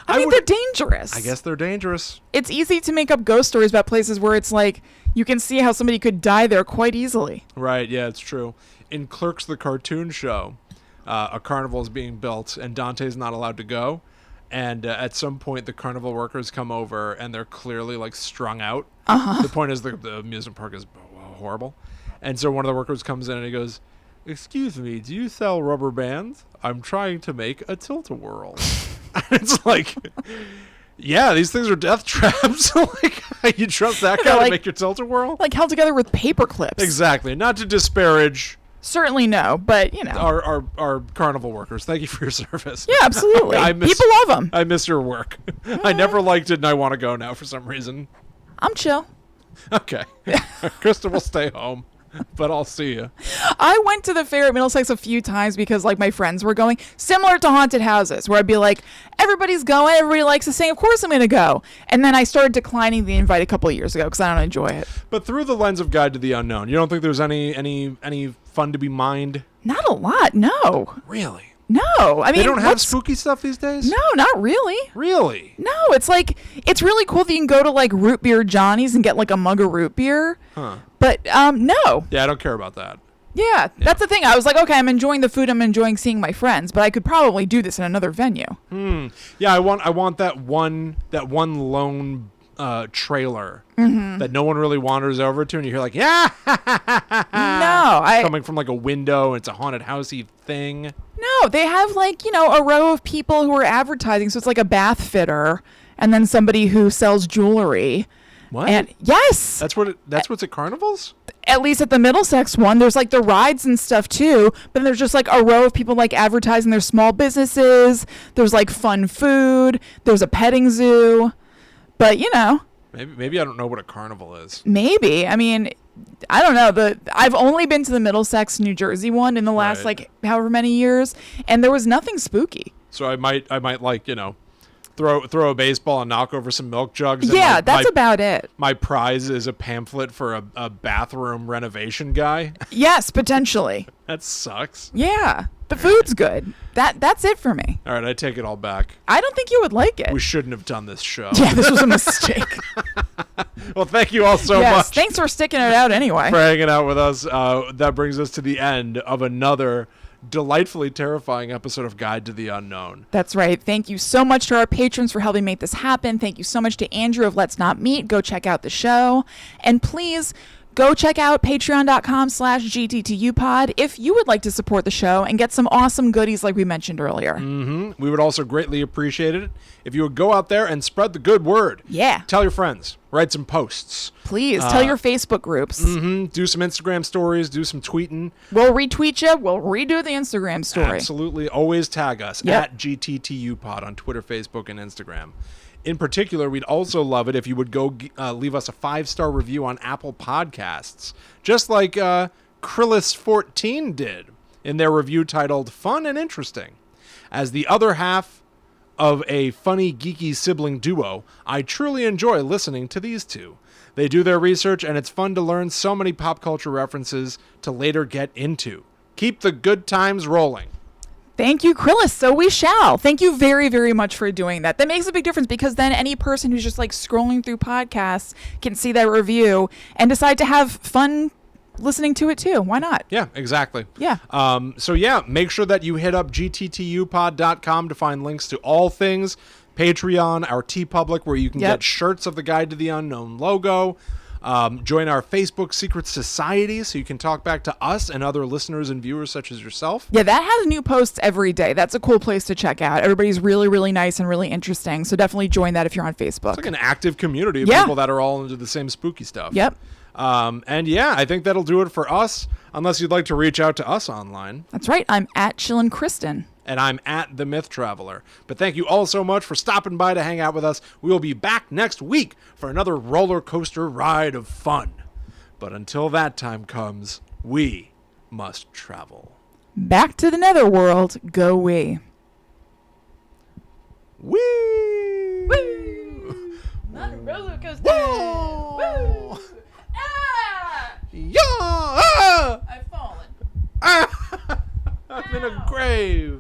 I mean, they're dangerous. I guess they're dangerous. It's easy to make up ghost stories about places where it's like you can see how somebody could die there quite easily. Right, yeah, it's true. In Clerks the Cartoon Show, a carnival is being built and Dante's not allowed to go. And at some point, the carnival workers come over and they're clearly like strung out. Uh-huh. The point is the amusement park is horrible. And so one of the workers comes in and he goes, "Excuse me, do you sell rubber bands? I'm trying to make a tilt-a-whirl." It's like, yeah, these things are death traps. Like, you trust that guy like, to make your tilt-a-whirl? Like held together with paper clips. Exactly. Not to disparage Certainly no, but you know. our carnival workers. Thank you for your service. Yeah, absolutely. People love them. I miss your work. I never liked it and I want to go now for some reason. I'm chill. Okay. Kristen will stay home. But I'll see you. I went to the fair at Middlesex a few times because like my friends were going, similar to haunted houses, where I'd be like, everybody's going, everybody likes to sing, of course I'm going to go. And then I started declining the invite a couple of years ago because I don't enjoy it. But through the lens of Guide to the Unknown, you don't think there's any fun to be mined? Not a lot, no. Really? No, I mean, they don't have spooky stuff these days? No, not really. Really? No, it's like, it's really cool that you can go to like Root Beer Johnny's and get like a mug of root beer. Huh. But no. Yeah, I don't care about that. Yeah, that's the thing. I was like, okay, I'm enjoying the food. I'm enjoying seeing my friends, but I could probably do this in another venue. Yeah, I want that one lone trailer that no one really wanders over to, and you hear like, yeah, coming from like a window. And it's a haunted housey thing. No, they have like, a row of people who are advertising. So it's like a bath fitter and then somebody who sells jewelry. What? And yes, that's what's at carnivals? At least at the Middlesex one, there's like the rides and stuff too, but there's just like a row of people like advertising their small businesses. There's like fun food. There's a petting zoo. But maybe I don't know what a carnival is. Maybe. I mean, I don't know. I've only been to the Middlesex, New Jersey one in the last like however many years, and there was nothing spooky. So I might like, throw a baseball and knock over some milk jugs. And Yeah, that's about it. My prize is a pamphlet for a bathroom renovation guy. Yes, potentially. That sucks. Yeah, the food's good. That's it for me. All right, I take it all back. I don't think you would like it. We shouldn't have done this show. Yeah, this was a mistake. Well, thank you all so much. Thanks for sticking it out anyway. For hanging out with us. That brings us to the end of another delightfully terrifying episode of Guide to the Unknown. That's right. Thank you so much to our patrons for helping make this happen. Thank you so much to Andrew of Let's Not Meet. Go check out the show. And please go check out patreon.com/GTTUpod if you would like to support the show and get some awesome goodies like we mentioned earlier. Mm-hmm. We would also greatly appreciate it if you would go out there and spread the good word. Yeah. Tell your friends. Write some posts. Please tell your Facebook groups. Mm-hmm. Do some Instagram stories. Do some tweeting. We'll retweet you. We'll redo the Instagram story. Absolutely. Always tag us at GTTUpod on Twitter, Facebook, and Instagram. In particular, we'd also love it if you would go leave us a 5-star review on Apple Podcasts, just like Krillis14 did in their review titled Fun and Interesting. As the other half of a funny, geeky sibling duo, I truly enjoy listening to these two. They do their research, and it's fun to learn so many pop culture references to later get into. Keep the good times rolling. Thank you, Krillis. So we shall. Thank you very, very much for doing that. That makes a big difference because then any person who's just like scrolling through podcasts can see that review and decide to have fun listening to it too. Why not? Yeah, exactly. Yeah. Make sure that you hit up gttupod.com to find links to all things Patreon, our TeePublic, where you can get shirts of the Guide to the Unknown logo. Join our Facebook Secret Society so you can talk back to us and other listeners and viewers such as yourself. Yeah, that has new posts every day. That's a cool place to check out. Everybody's really, really nice and really interesting. So definitely join that if you're on Facebook. It's like an active community of people that are all into the same spooky stuff. Yep. I think that'll do it for us, unless you'd like to reach out to us online. That's right. I'm at Chillin' Kristen. And I'm at The Myth Traveler. But thank you all so much for stopping by to hang out with us. We will be back next week for another roller coaster ride of fun. But until that time comes, we must travel. Back to the netherworld, go we. Whee! Woo! Not a roller coaster. Whoa! Woo! Ah! Yeah! Ah! I've fallen. Ah! I'm in a grave.